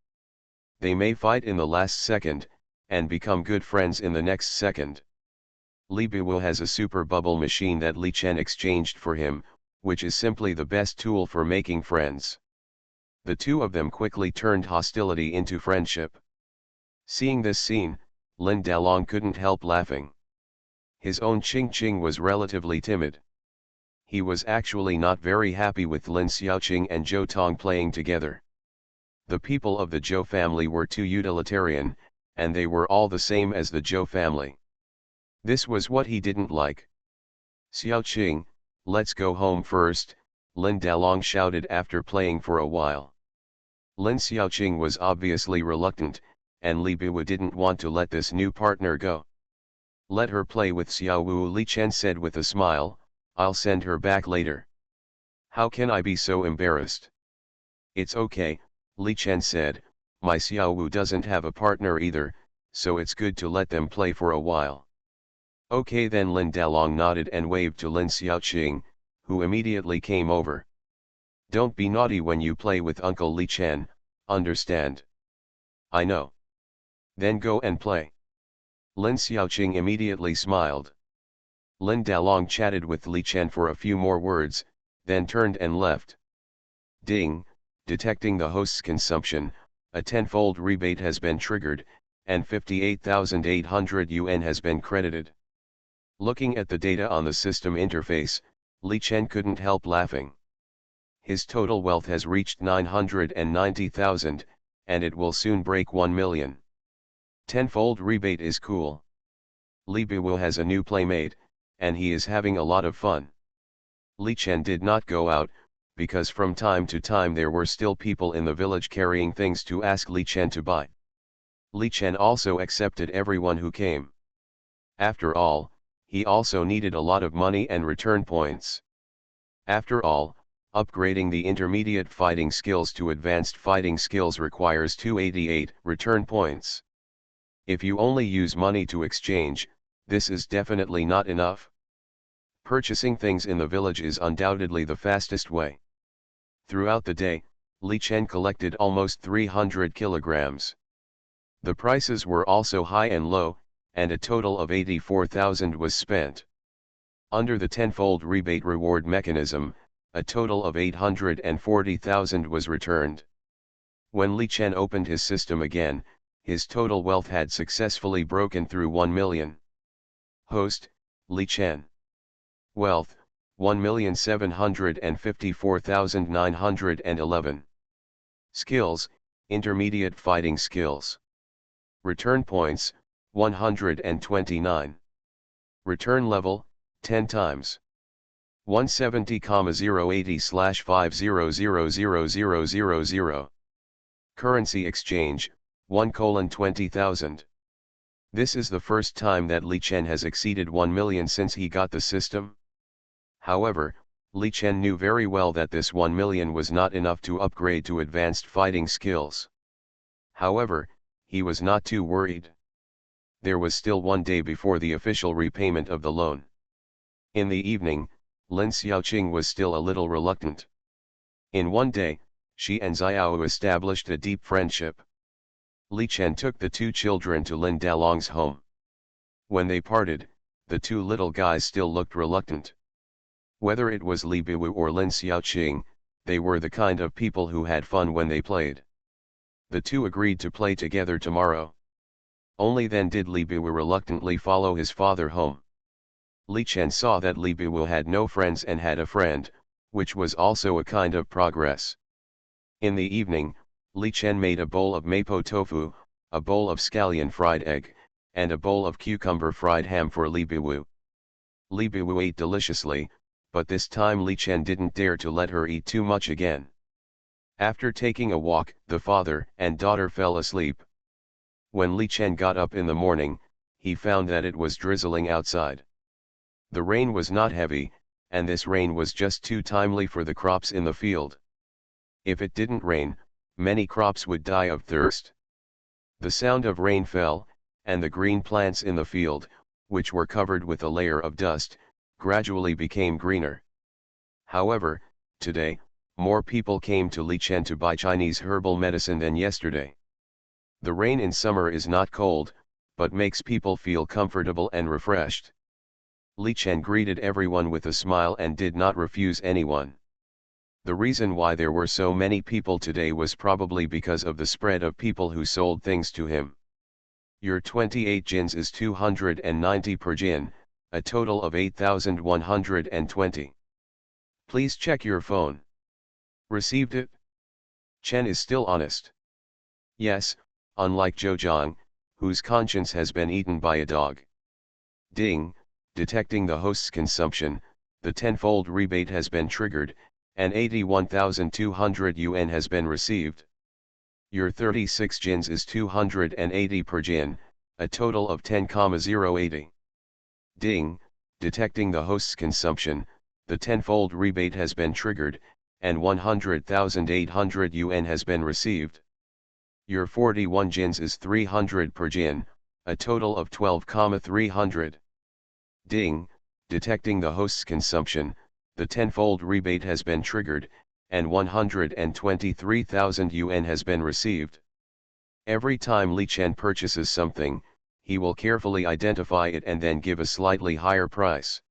They may fight in the last second, and become good friends in the next second. Li Biwu has a super bubble machine that Li Chen exchanged for him, which is simply the best tool for making friends. The two of them quickly turned hostility into friendship. Seeing this scene, Lin Dalong couldn't help laughing. His own Ching Ching was relatively timid. He was actually not very happy with Lin Xiaoqing and Zhou Tong playing together. The people of the Zhou family were too utilitarian, and they were all the same as the Zhou family. This was what he didn't like. Xiaoqing, let's go home first, Lin Dalong shouted after playing for a while. Lin Xiaoqing was obviously reluctant, and Li Biwu didn't want to let this new partner go. Let her play with Xiao Wu, Li Chen said with a smile, I'll send her back later. How can I be so embarrassed? It's okay, Li Chen said, my Xiao Wu doesn't have a partner either, so it's good to let them play for a while. Okay then. Lin Dalong nodded and waved to Lin Xiaoqing, who immediately came over. Don't be naughty when you play with Uncle Li Chen, understand? I know. Then go and play. Lin Xiaoqing immediately smiled. Lin Dalong chatted with Li Chen for a few more words, then turned and left. Ding, detecting the host's consumption, a tenfold rebate has been triggered, and 58,800 yuan has been credited. Looking at the data on the system interface, Li Chen couldn't help laughing. His total wealth has reached 990,000, and it will soon break 1 million. Tenfold rebate is cool. Li Biwu has a new playmate, and he is having a lot of fun. Li Chen did not go out, because from time to time there were still people in the village carrying things to ask Li Chen to buy. Li Chen also accepted everyone who came. After all, he also needed a lot of money and return points. After all, upgrading the intermediate fighting skills to advanced fighting skills requires 288 return points. If you only use money to exchange, this is definitely not enough. Purchasing things in the village is undoubtedly the fastest way. Throughout the day, Li Chen collected almost 300 kilograms. The prices were also high and low, and a total of 84,000 was spent. Under the tenfold rebate reward mechanism, a total of 840,000 was returned. When Li Chen opened his system again, his total wealth had successfully broken through 1 million. Host, Li Chen. Wealth, 1,754,911. Skills, intermediate fighting skills. Return points, 129. Return level, 10 times. 170,080/50000000. Currency exchange, 1:20,000. This is the first time that Li Chen has exceeded 1 million since he got the system. However, Li Chen knew very well that this 1 million was not enough to upgrade to advanced fighting skills. However, he was not too worried. There was still one day before the official repayment of the loan. In the evening, Lin Xiaoqing was still a little reluctant. In one day, she and Xiao established a deep friendship. Li Chen took the two children to Lin Dalong's home. When they parted, the two little guys still looked reluctant. Whether it was Li Biwu or Lin Xiaoqing, they were the kind of people who had fun when they played. The two agreed to play together tomorrow. Only then did Li Biwu reluctantly follow his father home. Li Chen saw that Li Biwu had no friends and had a friend, which was also a kind of progress. In the evening, Li Chen made a bowl of mapo tofu, a bowl of scallion fried egg, and a bowl of cucumber fried ham for Li Biwu. Li Biwu ate deliciously, but this time Li Chen didn't dare to let her eat too much again. After taking a walk, the father and daughter fell asleep. When Li Chen got up in the morning, he found that it was drizzling outside. The rain was not heavy, and this rain was just too timely for the crops in the field. If it didn't rain, many crops would die of thirst. The sound of rain fell, and the green plants in the field, which were covered with a layer of dust, gradually became greener. However, today, more people came to Li Chen to buy Chinese herbal medicine than yesterday. The rain in summer is not cold, but makes people feel comfortable and refreshed. Li Chen greeted everyone with a smile and did not refuse anyone. The reason why there were so many people today was probably because of the spread of people who sold things to him. Your 28 jins is 290 per jin, a total of 8,120. Please check your phone. Received it? Chen is still honest. Yes, unlike Zhou Zhang, whose conscience has been eaten by a dog. Ding, detecting the host's consumption, the tenfold rebate has been triggered, and 81,200 yuan has been received. Your 36 jins is 280 per jin, a total of 10,080. Ding, detecting the host's consumption, the tenfold rebate has been triggered, and 100,800 yuan has been received. Your 41 jins is 300 per jin, a total of 12,300. Ding, detecting the host's consumption, the tenfold rebate has been triggered, and 123,000 yuan has been received. Every time Li Chen purchases something, he will carefully identify it and then give a slightly higher price.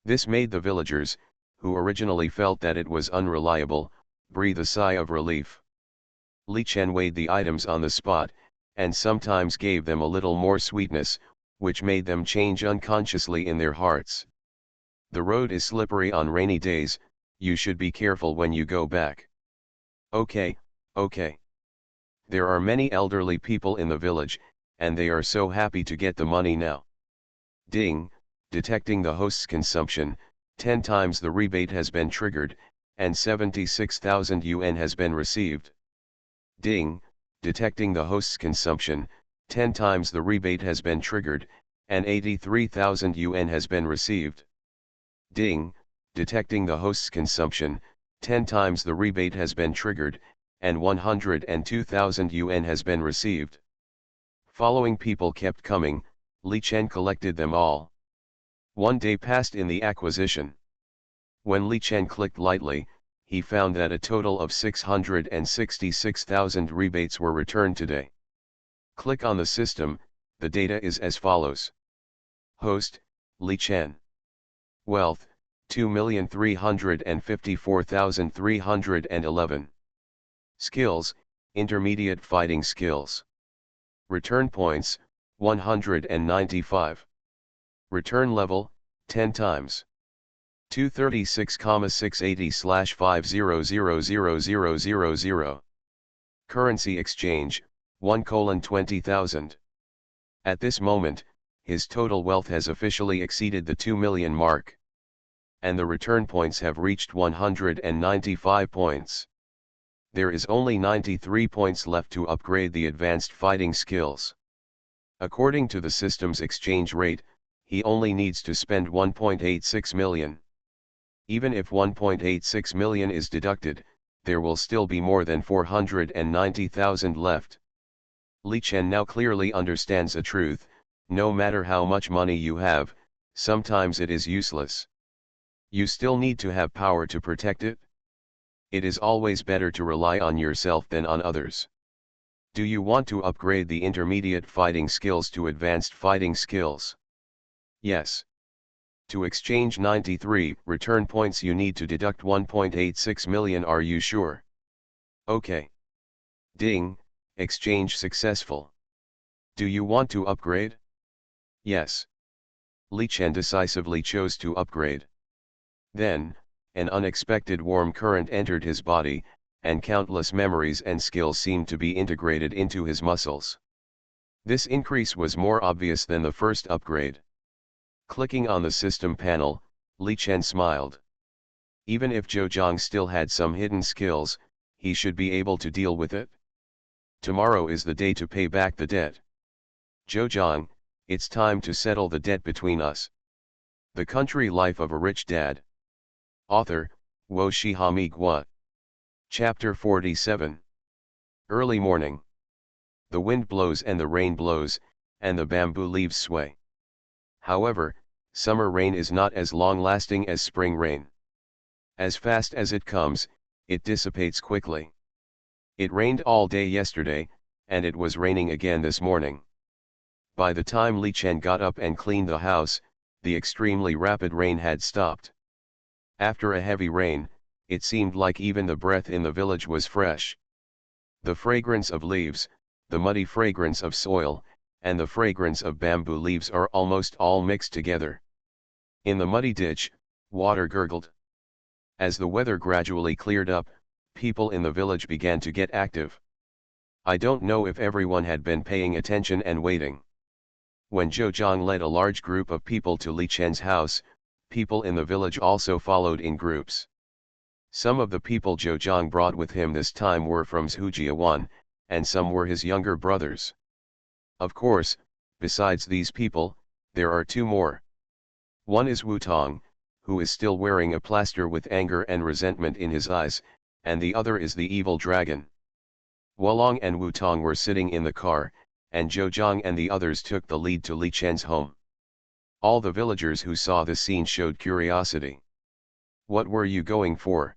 This made the villagers, who originally felt that it was unreliable, breathe a sigh of relief. Li Chen weighed the items on the spot, and sometimes gave them a little more sweetness, which made them change unconsciously in their hearts. The road is slippery on rainy days, you should be careful when you go back. Okay. There are many elderly people in the village, and they are so happy to get the money now. Ding, detecting the host's consumption, 10 times the rebate has been triggered, and 76,000 yuan has been received. Ding, detecting the host's consumption, 10 times the rebate has been triggered, and 83,000 yuan has been received. Ding, detecting the host's consumption, 10 times the rebate has been triggered, and 102,000 yuan has been received. Following people kept coming, Li Chen collected them all. One day passed in the acquisition. When Li Chen clicked lightly, he found that a total of 666,000 rebates were returned today. Click on the system, the data is as follows. Host, Li Chen. Wealth, 2,354,311. Skills, intermediate fighting skills. Return points, 195. Return level, 10 times. 236,680/5000000. Currency exchange, 1:20,000. At this moment, his total wealth has officially exceeded the 2 million mark. And the return points have reached 195 points. There is only 93 points left to upgrade the advanced fighting skills. According to the system's exchange rate, he only needs to spend 1.86 million. Even if 1.86 million is deducted, there will still be more than 490,000 left. Li Chen now clearly understands a truth: no matter how much money you have, sometimes it is useless. You still need to have power to protect it. It is always better to rely on yourself than on others. Do you want to upgrade the intermediate fighting skills to advanced fighting skills? Yes. To exchange 93 return points you need to deduct 1.86 million. Are you sure? Okay. Ding, exchange successful. Do you want to upgrade? Yes. Li Chen decisively chose to upgrade. Then, an unexpected warm current entered his body, and countless memories and skills seemed to be integrated into his muscles. This increase was more obvious than the first upgrade. Clicking on the system panel, Li Chen smiled. Even if Zhou Zhang still had some hidden skills, he should be able to deal with it. Tomorrow is the day to pay back the debt. Zhou Zhang, it's time to settle the debt between us. The Country Life of a Rich Dad. Author, Wo Shihami Gua. Chapter 47. Early morning. The wind blows and the rain blows, and the bamboo leaves sway. However, summer rain is not as long-lasting as spring rain. As fast as it comes, it dissipates quickly. It rained all day yesterday, and it was raining again this morning. By the time Li Chen got up and cleaned the house, the extremely rapid rain had stopped. After a heavy rain, it seemed like even the breath in the village was fresh. The fragrance of leaves, the muddy fragrance of soil, and the fragrance of bamboo leaves are almost all mixed together. In the muddy ditch, water gurgled. As the weather gradually cleared up, people in the village began to get active. I don't know if everyone had been paying attention and waiting. When Zhou Zhang led a large group of people to Li Chen's house, people in the village also followed in groups. Some of the people Zhou Zhang brought with him this time were from Zhujiawan, and some were his younger brothers. Of course, besides these people, there are two more. One is Wu Tong, who is still wearing a plaster with anger and resentment in his eyes, and the other is the evil dragon. Wolong and Wu Tong were sitting in the car, and Zhou Zhang and the others took the lead to Li Chen's home. All the villagers who saw the scene showed curiosity. What were you going for?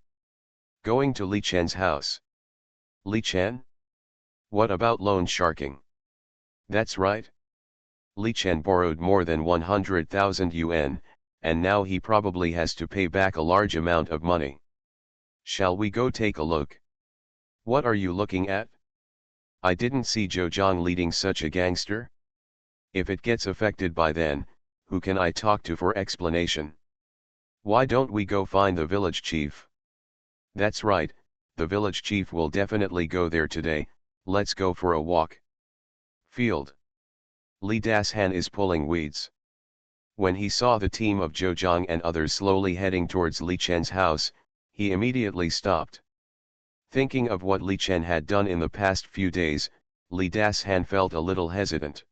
Going to Li Chen's house. Li Chen? What about loan sharking? That's right. Li Chen borrowed more than 100,000 yuan, and now he probably has to pay back a large amount of money. Shall we go take a look? What are you looking at? I didn't see Zhou Zhang leading such a gangster. If it gets affected by then, who can I talk to for explanation? Why don't we go find the village chief? That's right, the village chief will definitely go there today. Let's go for a walk. Field. Li Dashan is pulling weeds. When he saw the team of Zhou Zhang and others slowly heading towards Li Chen's house, he immediately stopped. Thinking of what Li Chen had done in the past few days, Li Dashan felt a little hesitant.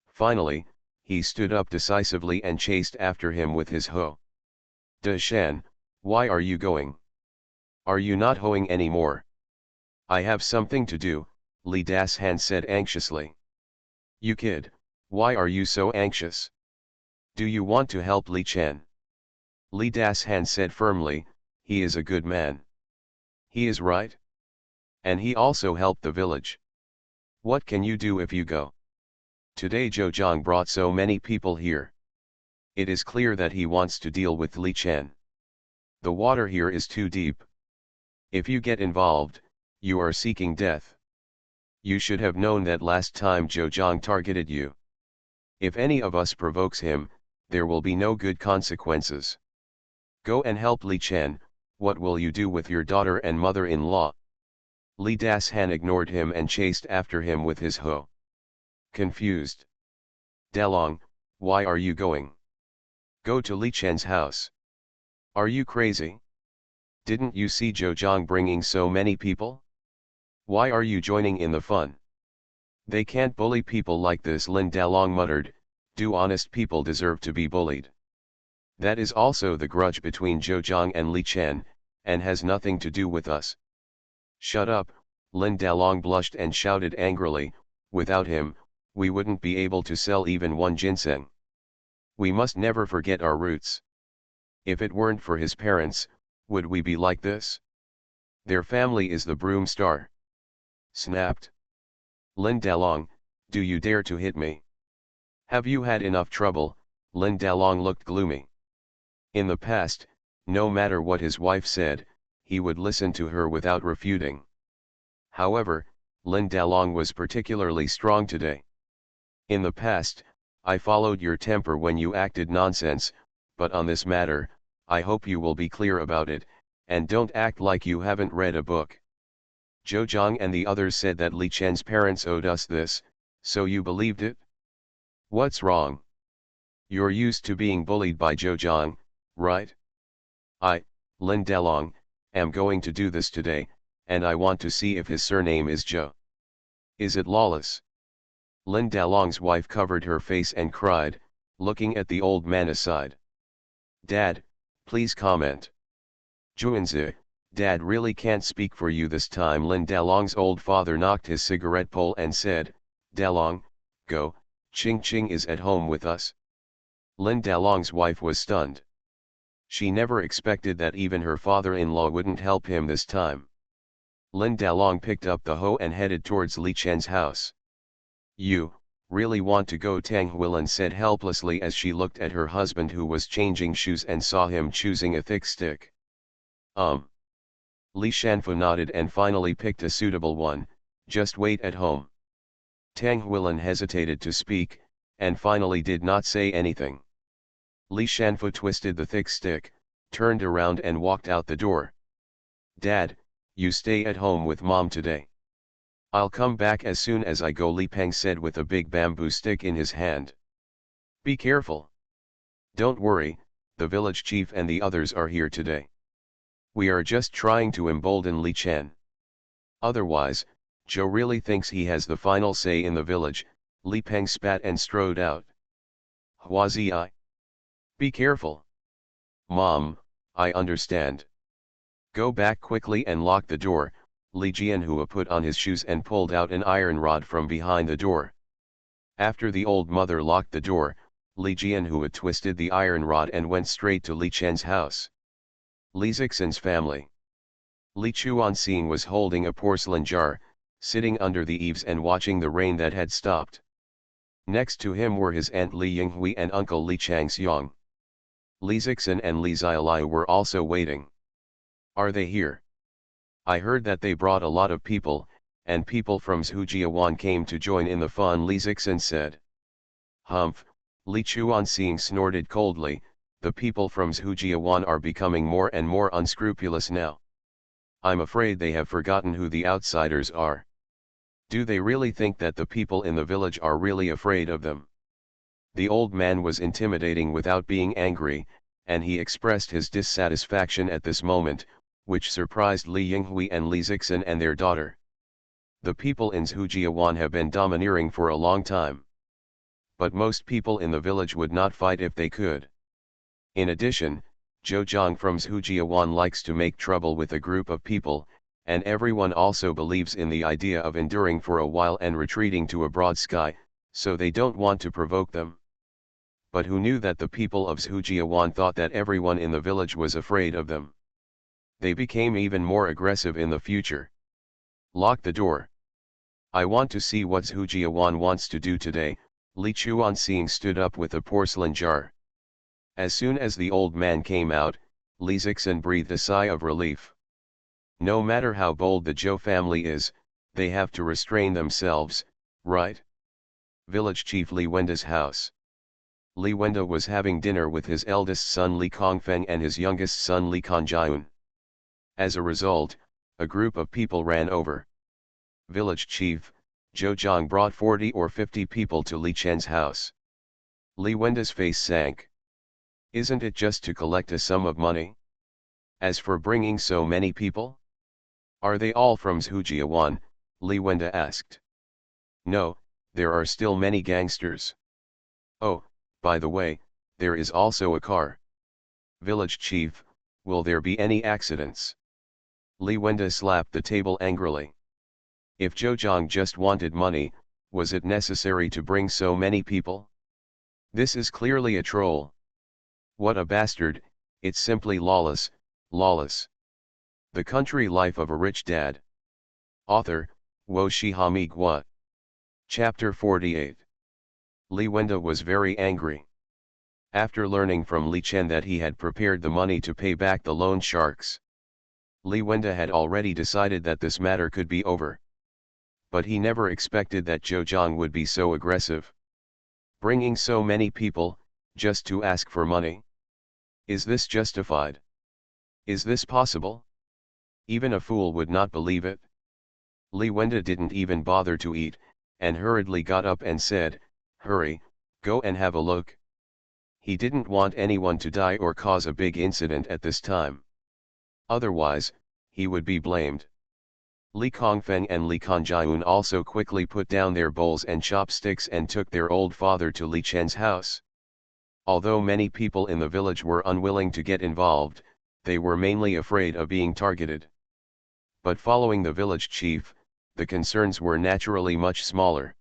Finally, he stood up decisively and chased after him with his hoe. Dashan, why are you going? Are you not hoeing anymore? I have something to do, Li Dashan said anxiously. You kid, why are you so anxious? Do you want to help Li Chen? Li Dashan said firmly, he is a good man. He is right. And he also helped the village. What can you do if you go? Today Zhou Zhang brought so many people here. It is clear that he wants to deal with Li Chen. The water here is too deep. If you get involved, you are seeking death. You should have known that last time Zhejiang targeted you. If any of us provokes him, there will be no good consequences. Go and help Li Chen. What will you do with your daughter and mother-in-law? Li Dashan ignored him and chased after him with his hoe. Confused. Dalong, why are you going? Go to Li Chen's house. Are you crazy? Didn't you see Zhejiang bringing so many people? Why are you joining in the fun? They can't bully people like this, Lin Dalong muttered. Do honest people deserve to be bullied? That is also the grudge between Zhejiang and Li Chen, and has nothing to do with us. Shut up, Lin Dalong blushed and shouted angrily, without him, we wouldn't be able to sell even one ginseng. We must never forget our roots. If it weren't for his parents, would we be like this? Their family is the broom star. Snapped. Lin Dalong, do you dare to hit me? Have you had enough trouble? Lin Dalong looked gloomy. In the past, no matter what his wife said, he would listen to her without refuting. However, Lin Dalong was particularly strong today. In the past, I followed your temper when you acted nonsense, but on this matter, I hope you will be clear about it, and don't act like you haven't read a book. Zhejiang and the others said that Li Chen's parents owed us this, so you believed it? What's wrong? You're used to being bullied by Zhejiang, right? I, Lin Dalong, am going to do this today, and I want to see if his surname is Zhou. Is it lawless? Lin Dalong's wife covered her face and cried, looking at the old man aside. Dad, please comment. Juanzi, Dad really can't speak for you this time. Lin Dalong's old father knocked his cigarette bowl and said, Dalong, go, Ching Ching is at home with us. Lin Dalong's wife was stunned. She never expected that even her father-in-law wouldn't help him this time. Lin Dalong picked up the hoe and headed towards Li Chen's house. You, really want to go? Tang Huilin said helplessly as she looked at her husband who was changing shoes and saw him choosing a thick stick. Li Shanfu nodded and finally picked a suitable one. Just wait at home. Tang Huilin hesitated to speak, and finally did not say anything. Li Shanfu twisted the thick stick, turned around and walked out the door. Dad, you stay at home with Mom today. I'll come back as soon as I go, Li Peng said with a big bamboo stick in his hand. Be careful. Don't worry, the village chief and the others are here today. We are just trying to embolden Li Chen. Otherwise, Zhou really thinks he has the final say in the village. Li Peng spat and strode out. Huazi, be careful. Mom, I understand. Go back quickly and lock the door. Li Jianhua put on his shoes and pulled out an iron rod from behind the door. After the old mother locked the door, Li Jianhua twisted the iron rod and went straight to Li Chen's house. Li Zixin's family. Li Chuanxing was holding a porcelain jar, sitting under the eaves and watching the rain that had stopped. Next to him were his aunt Li Yinghui and uncle Li Changxiang. Li Zixin and Li Xiaolai were also waiting. Are they here? I heard that they brought a lot of people, and people from Zhujiawan came to join in the fun, Li Zixin said. Humph, Li Chuanxing snorted coldly, the people from Zhujiawan are becoming more and more unscrupulous now. I'm afraid they have forgotten who the outsiders are. Do they really think that the people in the village are really afraid of them? The old man was intimidating without being angry, and he expressed his dissatisfaction at this moment, which surprised Li Yinghui and Li Zixin and their daughter. The people in Zhujiawan have been domineering for a long time. But most people in the village would not fight if they could. In addition, Zhejiang from Zhujiawan likes to make trouble with a group of people, and everyone also believes in the idea of enduring for a while and retreating to a broad sky, so they don't want to provoke them. But who knew that the people of Zhujiawan thought that everyone in the village was afraid of them? They became even more aggressive in the future. Lock the door. I want to see what Zhujiawan wants to do today. Li Chuanxing stood up with a porcelain jar. As soon as the old man came out, Li Zixin breathed a sigh of relief. No matter how bold the Zhou family is, They have to restrain themselves, right? Village Chief Li Wenda's house. Li Wenda was having dinner with his eldest son Li Kongfeng and his youngest son Li Kongjiun. As a result, a group of people ran over. Village Chief, Zhou Zhang brought 40 or 50 people to Li Chen's house. Li Wenda's face sank. Isn't it just to collect a sum of money? As for bringing so many people? Are they all from Zhujiawan? Li Wenda asked. No, there are still many gangsters. Oh, by the way, there is also a car. Village Chief, will there be any accidents? Li Wenda slapped the table angrily. If Zhou Zhang just wanted money, was it necessary to bring so many people? This is clearly a troll. What a bastard, it's simply lawless, lawless. The Country Life of a Rich Dad. Author, Wo Shihami Gua. Chapter 48. Li Wenda was very angry. After learning from Li Chen that he had prepared the money to pay back the loan sharks, Li Wenda had already decided that this matter could be over. But he never expected that Zhou Zhang would be so aggressive. Bringing so many people, just to ask for money? Is this justified? Is this possible? Even a fool would not believe it. Li Wenda didn't even bother to eat, and hurriedly got up and said, "Hurry, go and have a look." He didn't want anyone to die or cause a big incident at this time. Otherwise, he would be blamed. Li Kongfeng and Li Kongjiun also quickly put down their bowls and chopsticks and took their old father to Li Chen's house. Although many people in the village were unwilling to get involved, they were mainly afraid of being targeted. But following the village chief, the concerns were naturally much smaller.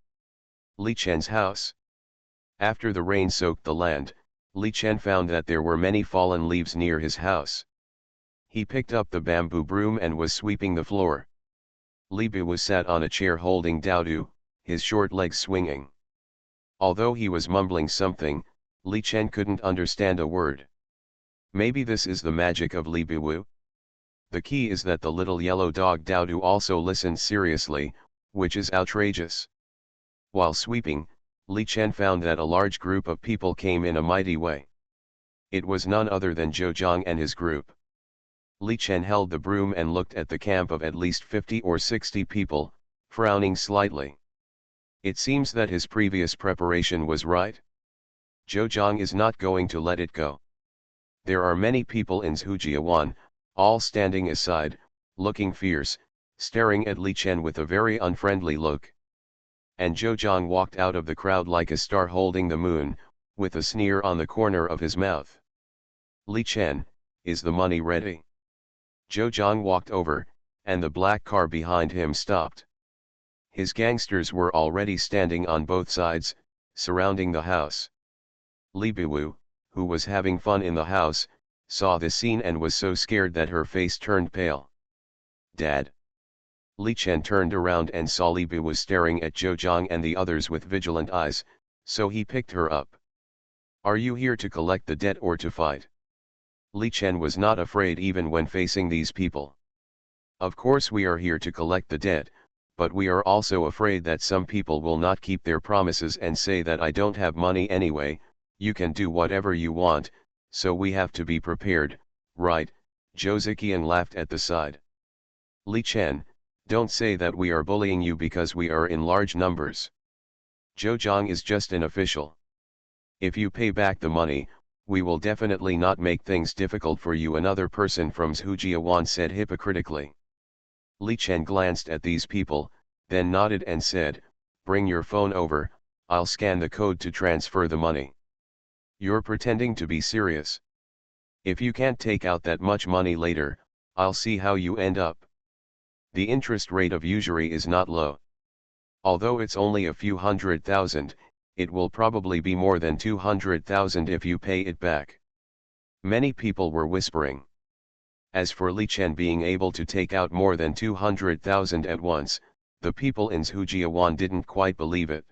Li Chen's house. After the rain soaked the land, Li Chen found that there were many fallen leaves near his house. He picked up the bamboo broom and was sweeping the floor. Li Bu was sat on a chair holding Daodu, his short legs swinging. Although he was mumbling something, Li Chen couldn't understand a word. Maybe this is the magic of Li Bu. The key is that the little yellow dog Daodu also listened seriously, which is outrageous. While sweeping, Li Chen found that a large group of people came in a mighty way. It was none other than Zhou Zhang and his group. Li Chen held the broom and looked at the camp of at least 50 or 60 people, frowning slightly. It seems that his previous preparation was right. Zhou Zhang is not going to let it go. There are many people in Zhujiawan, all standing aside, looking fierce, staring at Li Chen with a very unfriendly look. And Zhou Zhang walked out of the crowd like a star holding the moon, with a sneer on the corner of his mouth. "Li Chen, is the money ready?" Zhou Zhang walked over, and the black car behind him stopped. His gangsters were already standing on both sides, surrounding the house. Li Bu, who was having fun in the house, saw the scene and was so scared that her face turned pale. "Dad." Li Chen turned around and saw Li Bu was staring at Zhou Zhang and the others with vigilant eyes, so he picked her up. "Are you here to collect the debt or to fight?" Li Chen was not afraid even when facing these people. "Of course we are here to collect the debt, but we are also afraid that some people will not keep their promises and say that I don't have money anyway. You can do whatever you want, so we have to be prepared, right?" Zhou Ziqian laughed at the side. "Li Chen, don't say that we are bullying you because we are in large numbers. Zhou Zhang is just an official. If you pay back the money, we will definitely not make things difficult for you," another person from Zhujiawan said hypocritically. Li Chen glanced at these people, then nodded and said, "Bring your phone over, I'll scan the code to transfer the money." "You're pretending to be serious. If you can't take out that much money later, I'll see how you end up. The interest rate of usury is not low. Although it's only a few 100,000, it will probably be more than 200,000 if you pay it back." Many people were whispering. As for Li Chen being able to take out more than 200,000 at once, the people in Zhujiawan didn't quite believe it.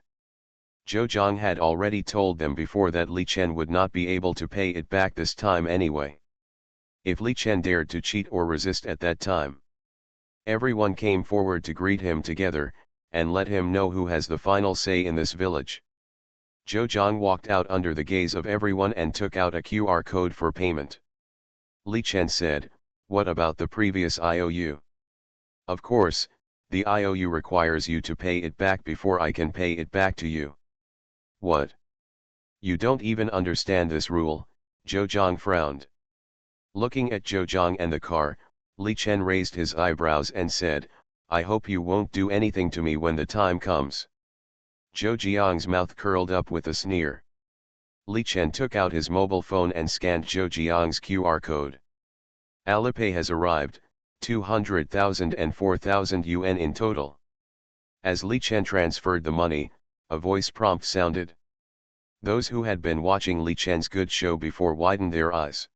Zhou Zhang had already told them before that Li Chen would not be able to pay it back this time anyway. If Li Chen dared to cheat or resist at that time, Everyone came forward to greet him together, and let him know who has the final say in this village. Zhou Zhang walked out under the gaze of everyone and took out a QR code for payment. Li Chen said, "What about the previous IOU? Of course, the IOU requires you to pay it back before I can pay it back to you." "What? You don't even understand this rule," Zhou Zhang frowned. Looking at Zhou Zhang and the car, Li Chen raised his eyebrows and said, "I hope you won't do anything to me when the time comes." Zhou Jiang's mouth curled up with a sneer. Li Chen took out his mobile phone and scanned Zhou Jiang's QR code. "Alipay has arrived, 200,000 and 4,000 yuan in total." As Li Chen transferred the money, a voice prompt sounded. Those who had been watching Li Chen's good show before widened their eyes.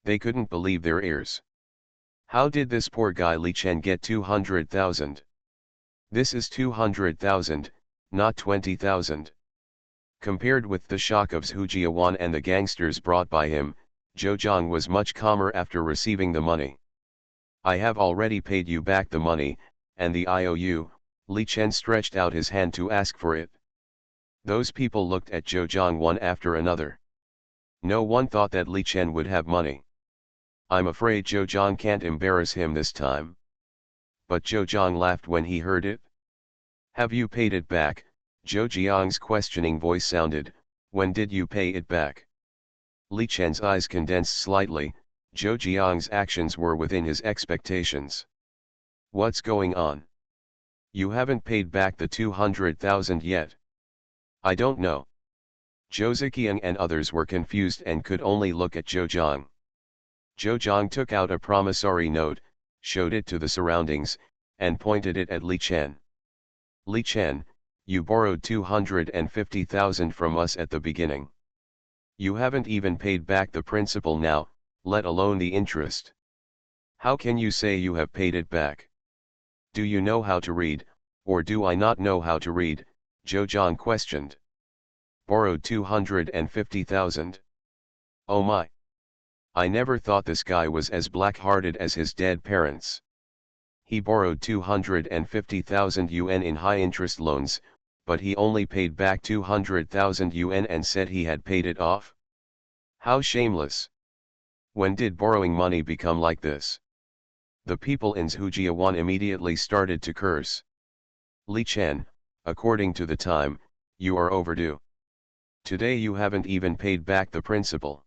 They couldn't believe their ears. How did this poor guy Li Chen get 200,000? This is 200,000, not 20,000. Compared with the shock of Zhu Jiawan and the gangsters brought by him, Zhou Zhang was much calmer after receiving the money. "I have already paid you back the money, and the IOU," Li Chen stretched out his hand to ask for it. Those people looked at Zhou Zhang one after another. No one thought that Li Chen would have money. "I'm afraid Zhou Zhang can't embarrass him this time." But Zhou Zhang laughed when he heard it. "Have you paid it back?" Zhou Jiang's questioning voice sounded. "When did you pay it back?" Li Chen's eyes condensed slightly. Zhou Jiang's actions were within his expectations. "What's going on? You haven't paid back the 200,000 yet." "I don't know." Zhou Ziqiang and others were confused and could only look at Zhou Zhang. Zhou Zhang took out a promissory note, showed it to the surroundings, and pointed it at Li Chen. "Li Chen, you borrowed 250,000 from us at the beginning. You haven't even paid back the principal now, let alone the interest. How can you say you have paid it back? Do you know how to read, or do I not know how to read?" Zhou Zhang questioned. "Borrowed 250,000? Oh my! I never thought this guy was as black-hearted as his dead parents. He borrowed 250,000 yuan in high-interest loans, but he only paid back 200,000 yuan and said he had paid it off? How shameless! When did borrowing money become like this?" The people in Zhujiawan immediately started to curse. "Li Chen, according to the time, you are overdue. Today you haven't even paid back the principal.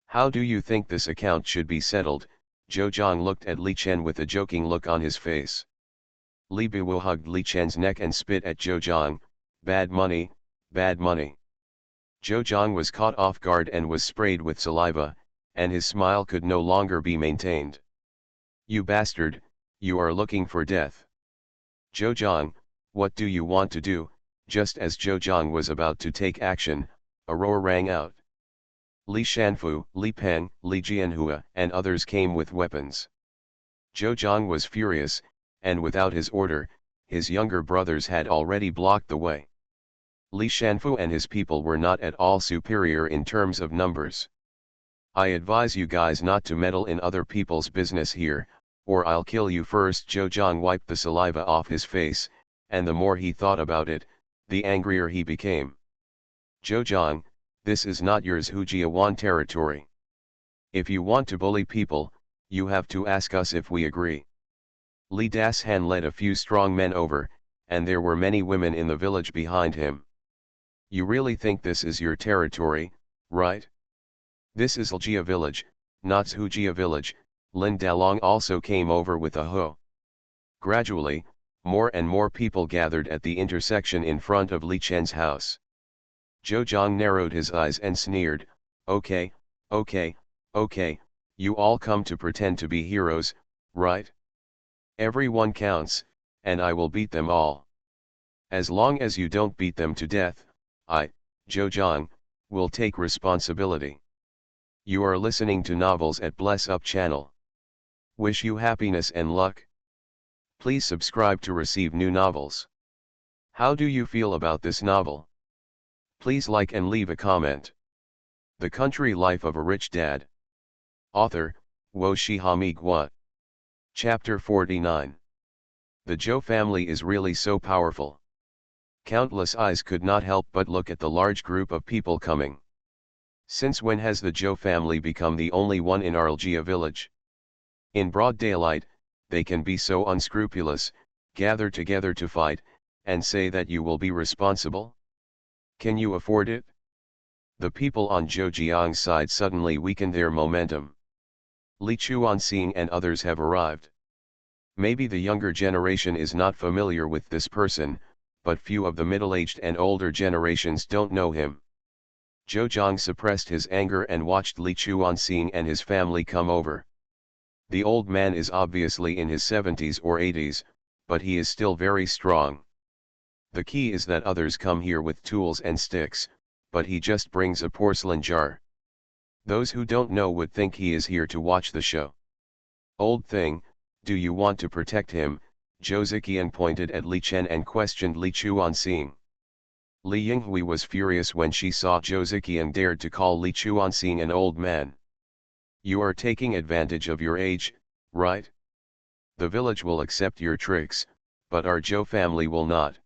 How do you think this account should be settled?" Zhou Zhang looked at Li Chen with a joking look on his face. Li Biwu hugged Li Chen's neck and spit at Zhou Zhang. "Bad money, bad money." Zhou Zhang was caught off guard and was sprayed with saliva, and his smile could no longer be maintained. "You bastard, you are looking for death. Zhou Zhang, what do you want to do?" Just as Zhou Zhang was about to take action, a roar rang out. Li Shanfu, Li Peng, Li Jianhua and others came with weapons. Zhou Zhang was furious, and without his order, his younger brothers had already blocked the way. Li Shanfu and his people were not at all superior in terms of numbers. "I advise you guys not to meddle in other people's business here, or I'll kill you first." Zhou Zhang wiped the saliva off his face, and the more he thought about it, the angrier he became. "Zhou Zhang, this is not your Zhujiawan territory. If you want to bully people, you have to ask us if we agree." Li Dashan led a few strong men over, and there were many women in the village behind him. "You really think this is your territory, right? This is Ljia village, not Zhujia village." Lin Dalong also came over with a hoe. Gradually, more and more people gathered at the intersection in front of Li Chen's house. Zhou Zhang narrowed his eyes and sneered, okay, you all come to pretend to be heroes, right? Everyone counts, and I will beat them all. As long as you don't beat them to death, I, Zhou Zhang, will take responsibility." You are listening to Novels at Bless Up channel. Wish you happiness and luck. Please subscribe to receive new novels. How do you feel about this novel? Please like and leave a comment. The Country Life of a Rich Dad. Author, Wo Shihami Gua. Chapter 49. The Zhou family is really so powerful. Countless eyes could not help but look at the large group of people coming. Since when has the Zhou family become the only one in Arljia village? In broad daylight, they can be so unscrupulous, gather together to fight, and say that you will be responsible? Can you afford it? The people on Zhou Jiang's side suddenly weakened their momentum. Li Chuanxing and others have arrived. Maybe the younger generation is not familiar with this person, but few of the middle-aged and older generations don't know him. Zhou Jiang suppressed his anger and watched Li Chuanxing and his family come over. The old man is obviously in his 70s or 80s, but he is still very strong. The key is that others come here with tools and sticks, but he just brings a porcelain jar. Those who don't know would think he is here to watch the show. Old thing, do you want to protect him? Zhou Ziqian pointed at Li Chen and questioned Li Chuanxing. Li Yinghui was furious when she saw Zhou Ziqian dared to call Li Chuanxing an old man. You are taking advantage of your age, right? The village will accept your tricks, but our Zhou family will not.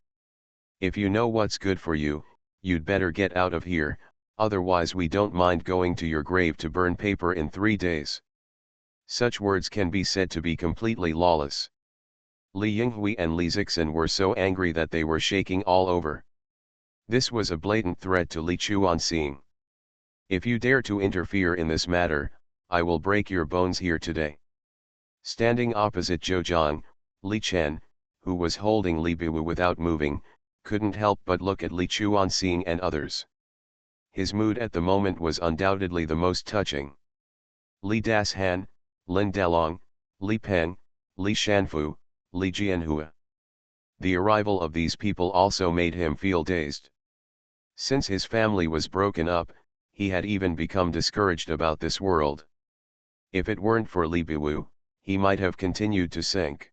If you know what's good for you, you'd better get out of here, otherwise we don't mind going to your grave to burn paper in 3 days. Such words can be said to be completely lawless. Li Yinghui and Li Zixin were so angry that they were shaking all over. This was a blatant threat to Li Chuanxing. If you dare to interfere in this matter, I will break your bones here today. Standing opposite Zhou Jiang, Li Chen, who was holding Li Biwu without moving, couldn't help but look at Li Chuanxing and others. His mood at the moment was undoubtedly the most touching. Li Dashan, Lin Dalong, Li Peng, Li Shanfu, Li Jianhua. The arrival of these people also made him feel dazed. Since his family was broken up, he had even become discouraged about this world. If it weren't for Li Biwu, he might have continued to sink.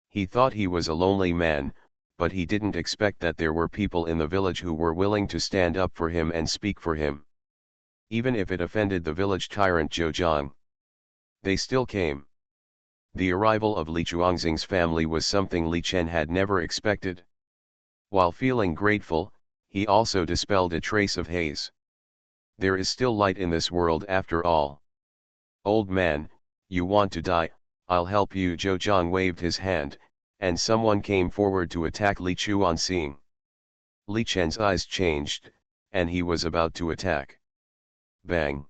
He thought he was a lonely man, but he didn't expect that there were people in the village who were willing to stand up for him and speak for him. Even if it offended the village tyrant Zhou Jiang. They still came. The arrival of Li Chuanxing's family was something Li Chen had never expected. While feeling grateful, he also dispelled a trace of haze. There is still light in this world after all. Old man, you want to die, I'll help you. Zhou Jiang waved his hand, and someone came forward to attack Li Chuanxing. Li Chen's eyes changed, and he was about to attack. Bang!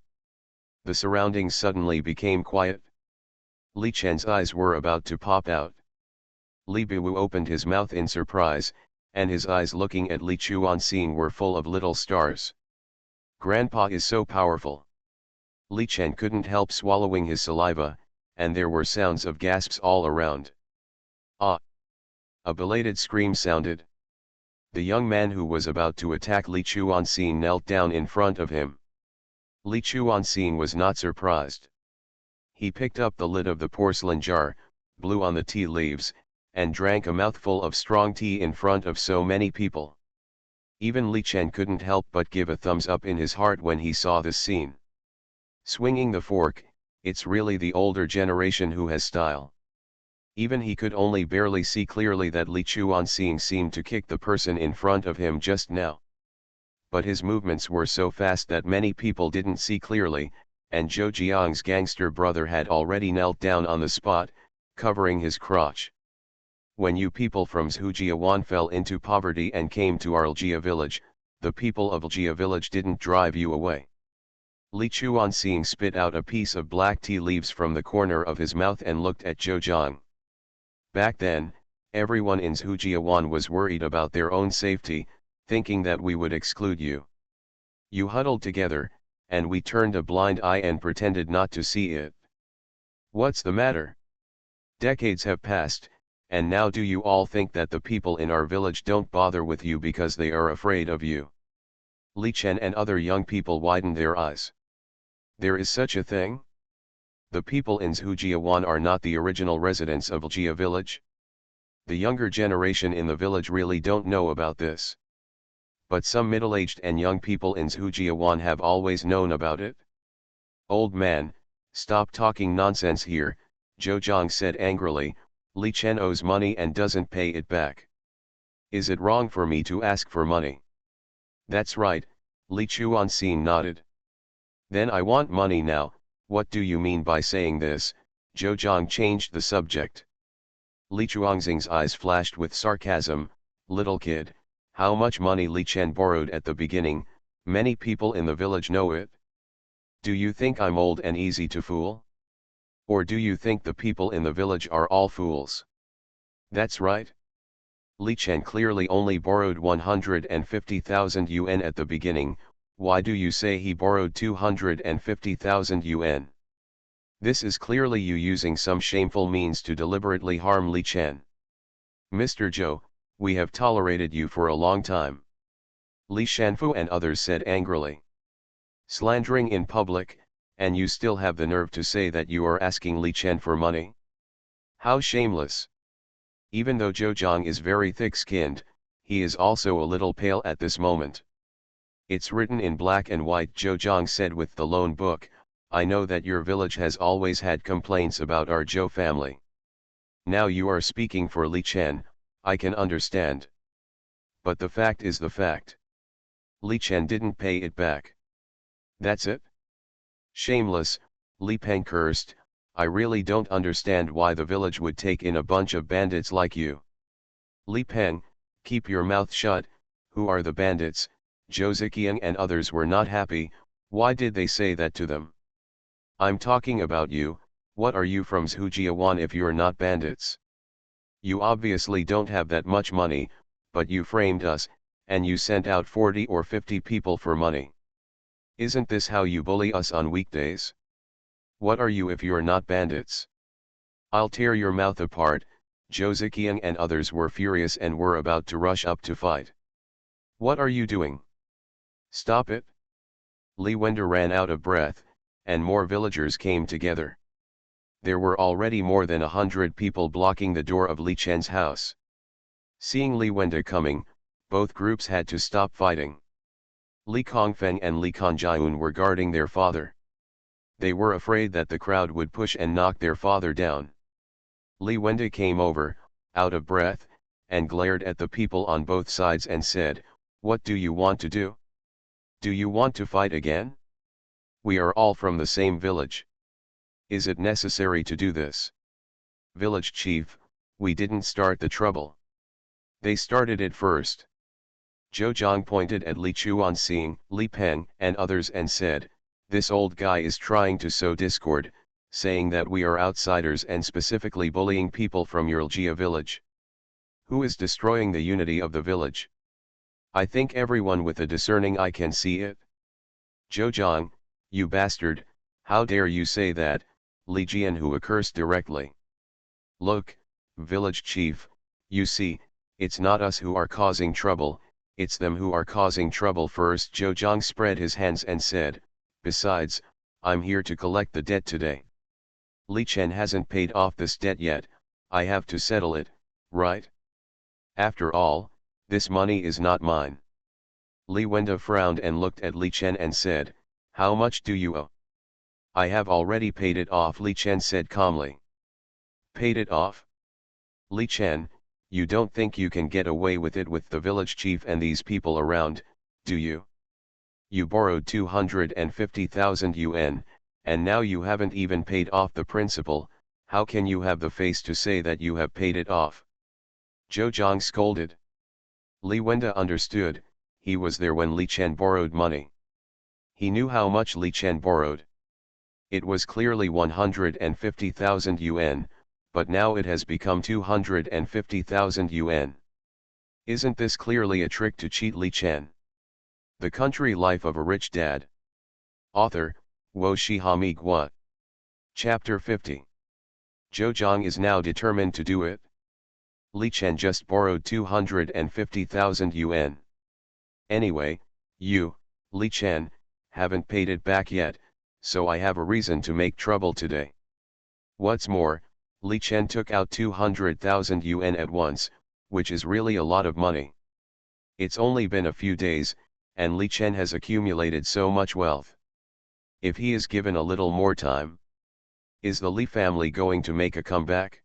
The surroundings suddenly became quiet. Li Chen's eyes were about to pop out. Li Biwu opened his mouth in surprise, and his eyes looking at Li Chuanxing were full of little stars. Grandpa is so powerful. Li Chen couldn't help swallowing his saliva, and there were sounds of gasps all around. Ah! A belated scream sounded. The young man who was about to attack Li Chuanxing knelt down in front of him. Li Chuanxing was not surprised. He picked up the lid of the porcelain jar, blew on the tea leaves, and drank a mouthful of strong tea in front of so many people. Even Li Chen couldn't help but give a thumbs up in his heart when he saw this scene. Swinging the fork, it's really the older generation who has style. Even he could only barely see clearly that Li Chuanxing seemed to kick the person in front of him just now. But his movements were so fast that many people didn't see clearly, and Zhou Jiang's gangster brother had already knelt down on the spot, covering his crotch. When you people from Zhujiawan fell into poverty and came to Arljia village, the people of Arljia village didn't drive you away. Li Chuanxing spit out a piece of black tea leaves from the corner of his mouth and looked at Zhou Jiang. Back then, everyone in Zhujiawan was worried about their own safety, thinking that we would exclude you. You huddled together, and we turned a blind eye and pretended not to see it. What's the matter? Decades have passed, and now do you all think that the people in our village don't bother with you because they are afraid of you? Li Chen and other young people widened their eyes. There is such a thing? The people in Zhujiawan are not the original residents of Aljia village? The younger generation in the village really don't know about this. But some middle-aged and young people in Zhujiawan have always known about it. Old man, stop talking nonsense here, Zhou Zhang said angrily, Li Chen owes money and doesn't pay it back. Is it wrong for me to ask for money? That's right, Li Chuanxin nodded. Then I want money now. What do you mean by saying this? Zhou Zhang changed the subject. Li Chuanxing's eyes flashed with sarcasm. Little kid, how much money Li Chen borrowed at the beginning? Many people in the village know it. Do you think I'm old and easy to fool? Or do you think the people in the village are all fools? That's right. Li Chen clearly only borrowed 150,000 yuan at the beginning. Why do you say he borrowed 250,000 yuan? This is clearly you using some shameful means to deliberately harm Li Chen. Mr. Zhou, we have tolerated you for a long time. Li Shanfu and others said angrily. Slandering in public, and you still have the nerve to say that you are asking Li Chen for money? How shameless! Even though Zhou Zhang is very thick-skinned, he is also a little pale at this moment. It's written in black and white, Zhou Zhang said with the loan book. I know that your village has always had complaints about our Zhou family. Now you are speaking for Li Chen, I can understand. But the fact is the fact. Li Chen didn't pay it back. That's it? Shameless, Li Peng cursed. I really don't understand why the village would take in a bunch of bandits like you. Li Peng, keep your mouth shut. Who are the bandits? Zhou Ziqiang and others were not happy. Why did they say that to them? I'm talking about you. What are you from Zhujiawan if you're not bandits? You obviously don't have that much money, but you framed us, and you sent out 40 or 50 people for money. Isn't this how you bully us on weekdays? What are you if you're not bandits? I'll tear your mouth apart. Zhou Ziqiang and others were furious and were about to rush up to fight. What are you doing? Stop it! Li Wenda ran out of breath, and more villagers came together. There were already more than 100 people blocking the door of Li Chen's house. Seeing Li Wenda coming, both groups had to stop fighting. Li Kongfeng and Li Kongjiun were guarding their father. They were afraid that the crowd would push and knock their father down. Li Wenda came over, out of breath, and glared at the people on both sides and said, What do you want to do? Do you want to fight again? We are all from the same village. Is it necessary to do this? Village chief, we didn't start the trouble. They started it first. Zhou Zhang pointed at Li Chuanxing, Li Peng, and others and said, This old guy is trying to sow discord, saying that we are outsiders and specifically bullying people from Yurljia village. Who is destroying the unity of the village? I think everyone with a discerning eye can see it. Zhou Zhang, you bastard, how dare you say that? Li Jianhua cursed directly. Look, village chief, you see, it's not us who are causing trouble, it's them who are causing trouble first. Zhou Zhang spread his hands and said, Besides, I'm here to collect the debt today. Li Chen hasn't paid off this debt yet, I have to settle it, right? After all, this money is not mine. Li Wenda frowned and looked at Li Chen and said, How much do you owe? I have already paid it off, Li Chen said calmly. Paid it off? Li Chen, you don't think you can get away with it with the village chief and these people around, do you? You borrowed 250,000 yuan, and now you haven't even paid off the principal. How can you have the face to say that you have paid it off? Zhou Zhang scolded. Li Wenda understood, he was there when Li Chen borrowed money. He knew how much Li Chen borrowed. It was clearly 150,000 yuan, but now it has become 250,000 yuan. Isn't this clearly a trick to cheat Li Chen? The Country Life of a Rich Dad. Author, Wo Shihami Gua. Chapter 50. Zhou Zhang is now determined to do it. Li Chen just borrowed 250,000 yuan. Anyway, you, Li Chen, haven't paid it back yet, so I have a reason to make trouble today. What's more, Li Chen took out 200,000 yuan at once, which is really a lot of money. It's only been a few days, and Li Chen has accumulated so much wealth. If he is given a little more time, Is the Li family going to make a comeback?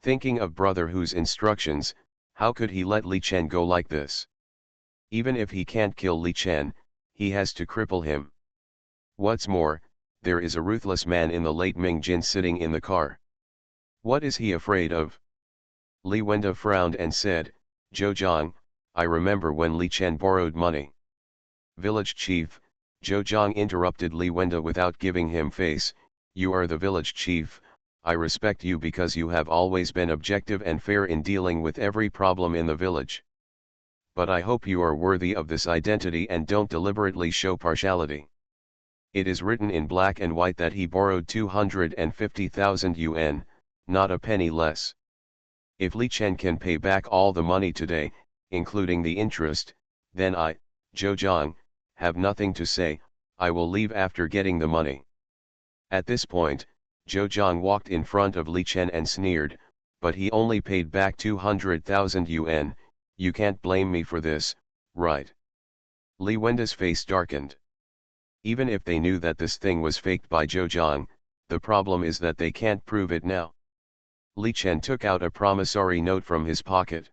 Thinking of brother Hu's instructions, how could he let Li Chen go like this? Even if he can't kill Li Chen, he has to cripple him. What's more, there is a ruthless man in the late Ming Jin sitting in the car. What is he afraid of? Li Wenda frowned and said, Zhou Zhang, I remember when Li Chen borrowed money. Village chief, Zhou Zhang interrupted Li Wenda without giving him face. You are the village chief, I respect you because you have always been objective and fair in dealing with every problem in the village. But I hope you are worthy of this identity and don't deliberately show partiality. It is written in black and white that he borrowed 250,000 yuan, not a penny less. If Li Chen can pay back all the money today, including the interest, then I, Zhou Zhang, have nothing to say. I will leave after getting the money. At this point, Zhou Zhang walked in front of Li Chen and sneered, but he only paid back 200,000 yuan, you can't blame me for this, right? Li Wenda's face darkened. Even if they knew that this thing was faked by Zhou Zhang, the problem is that they can't prove it now. Li Chen took out a promissory note from his pocket.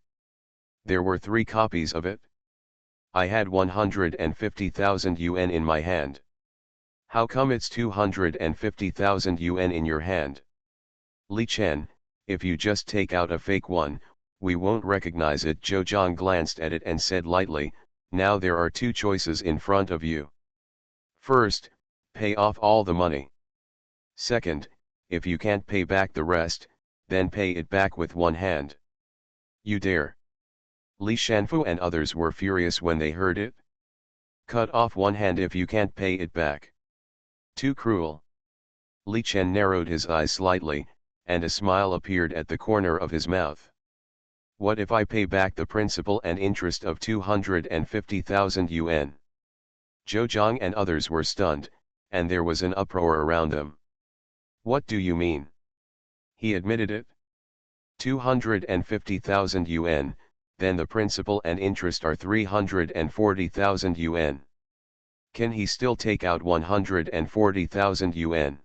There were 3 copies of it. I had 150,000 yuan in my hand. How come it's 250,000 yuan in your hand? Li Chen, if you just take out a fake one, we won't recognize it. Zhou Zhang glanced at it and said lightly, now there are 2 choices in front of you. First, pay off all the money. Second, if you can't pay back the rest, then pay it back with one hand. You dare? Li Shanfu and others were furious when they heard it. Cut off one hand if you can't pay it back. Too cruel. Li Chen narrowed his eyes slightly, and a smile appeared at the corner of his mouth. What if I pay back the principal and interest of 250,000 yuan? Zhou Zhang and others were stunned, and there was an uproar around them. What do you mean? He admitted it. 250,000 yuan, then the principal and interest are 340,000 yuan. Can he still take out 140,000 yuan?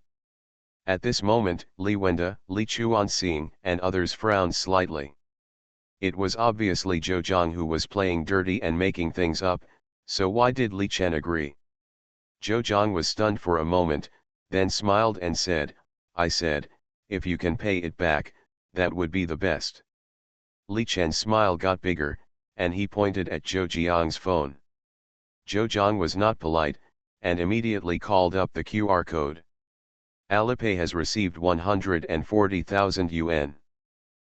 At this moment, Li Wenda, Li Chuanxing, and others frowned slightly. It was obviously Zhou Zhang who was playing dirty and making things up, so why did Li Chen agree? Zhou Zhang was stunned for a moment, then smiled and said, I said, if you can pay it back, that would be the best. Li Chen's smile got bigger, and he pointed at Zhou Jiang's phone. Zhou Zhang was not polite, and immediately called up the QR code. Alipay has received 140,000 yuan.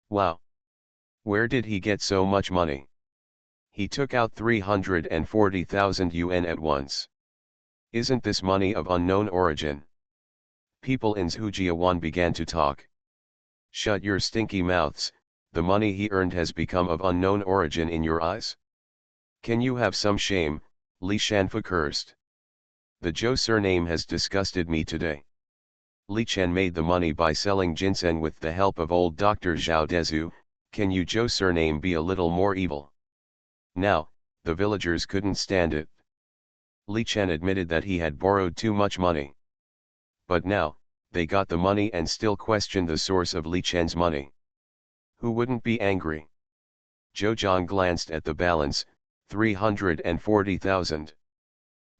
Wow! Where did he get so much money? He took out 340,000 yuan at once. Isn't this money of unknown origin? People in Zhujiawan began to talk. Shut your stinky mouths, the money he earned has become of unknown origin in your eyes? Can you have some shame? Li Shanfu cursed. The Zhou surname has disgusted me today. Li Chen made the money by selling ginseng with the help of old Dr. Zhao Dezu, can you Zhou surname be a little more evil? Now, the villagers couldn't stand it. Li Chen admitted that he had borrowed too much money. But now, they got the money and still questioned the source of Li Chen's money. Who wouldn't be angry? Zhou Zhang glanced at the balance, 340,000.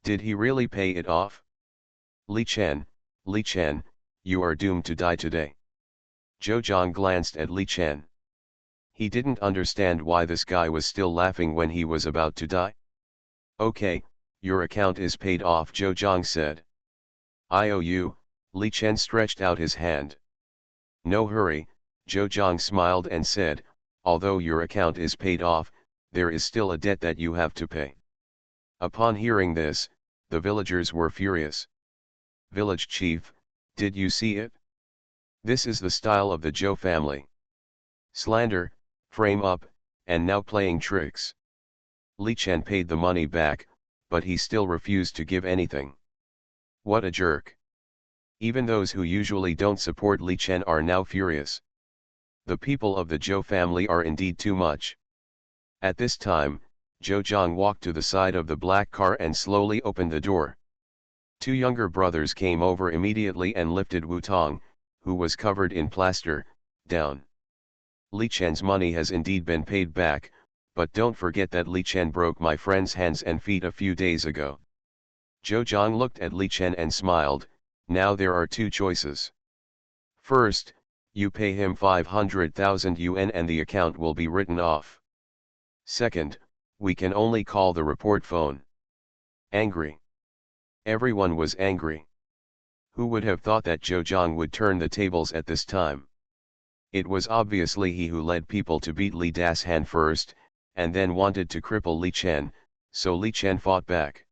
Did he really pay it off? Li Chen, you are doomed to die today. Zhou Zhang glanced at Li Chen. He didn't understand why this guy was still laughing when he was about to die. Okay, your account is paid off, Zhou Zhang said. I owe you. Li Chen stretched out his hand. No hurry, Zhou Zhang smiled and said, although your account is paid off, there is still a debt that you have to pay. Upon hearing this, the villagers were furious. Village chief, did you see it? This is the style of the Zhou family. Slander, frame up, and now playing tricks. Li Chen paid the money back, but he still refused to give anything. What a jerk. Even those who usually don't support Li Chen are now furious. The people of the Zhou family are indeed too much. At this time, Zhou Zhang walked to the side of the black car and slowly opened the door. 2 younger brothers came over immediately and lifted Wu Tong, who was covered in plaster, down. Li Chen's money has indeed been paid back, but don't forget that Li Chen broke my friend's hands and feet a few days ago. Zhou Zhang looked at Li Chen and smiled. Now there are two choices. First, you pay him 500,000 yuan and the account will be written off. Second, we can only call the report phone. Angry. Everyone was angry. Who would have thought that Zhou Zhang would turn the tables at this time? It was obviously he who led people to beat Li Dashan first, and then wanted to cripple Li Chen, so Li Chen fought back.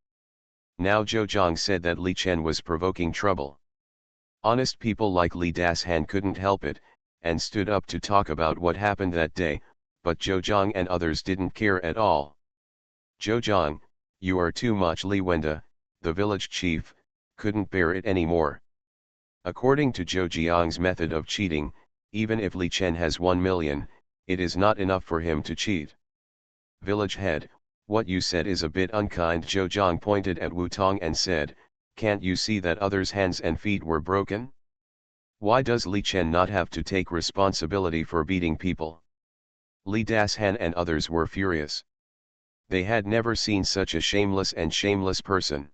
Now Zhou Zhang said that Li Chen was provoking trouble. Honest people like Li Dashan couldn't help it, and stood up to talk about what happened that day, but Zhou Zhang and others didn't care at all. Zhou Zhang, you are too much. Li Wenda, the village chief, couldn't bear it anymore. According to Zhou Jiang's method of cheating, even if Li Chen has 1 million, it is not enough for him to cheat. Village head, what you said is a bit unkind. Zhou Zhang pointed at Wu Tong and said, can't you see that others' hands and feet were broken? Why does Li Chen not have to take responsibility for beating people? Li Dashan and others were furious. They had never seen such a shameless person.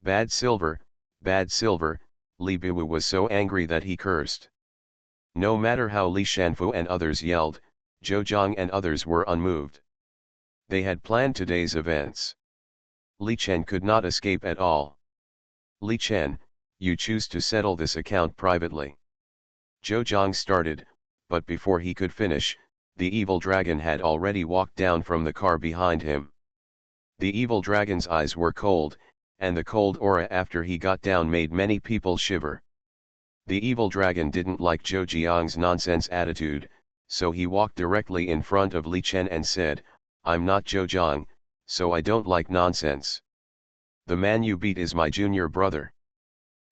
Bad silver, Li Biwu was so angry that he cursed. No matter how Li Shanfu and others yelled, Zhou Zhang and others were unmoved. They had planned today's events. Li Chen could not escape at all. Li Chen, you choose to settle this account privately. Zhou Zhang started, but before he could finish, the evil dragon had already walked down from the car behind him. The evil dragon's eyes were cold, and the cold aura after he got down made many people shiver. The evil dragon didn't like Zhou Jiang's nonsense attitude, so he walked directly in front of Li Chen and said, I'm not Zhou Jiang, so I don't like nonsense. The man you beat is my junior brother.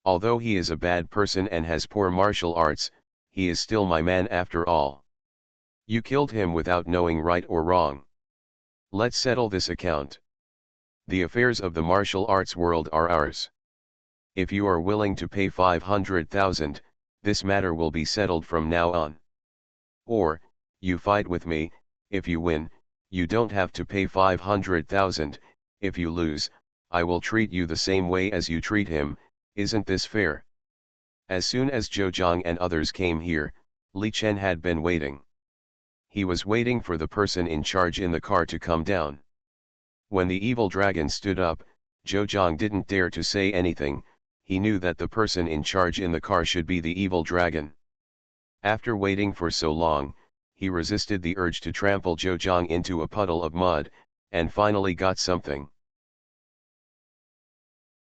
Although he is a bad person and has poor martial arts, he is still my man after all. You killed him without knowing right or wrong. Let's settle this account. The affairs of the martial arts world are ours. If you are willing to pay 500,000, this matter will be settled from now on. Or, you fight with me. If you win, you don't have to pay 500,000, if you lose, I will treat you the same way as you treat him. Isn't this fair? As soon as Zhou Zhang and others came here, Li Chen had been waiting. He was waiting for the person in charge in the car to come down. When the evil dragon stood up, Zhou Zhang didn't dare to say anything. He knew that the person in charge in the car should be the evil dragon. After waiting for so long, he resisted the urge to trample Zhou Zhang into a puddle of mud, and finally got something.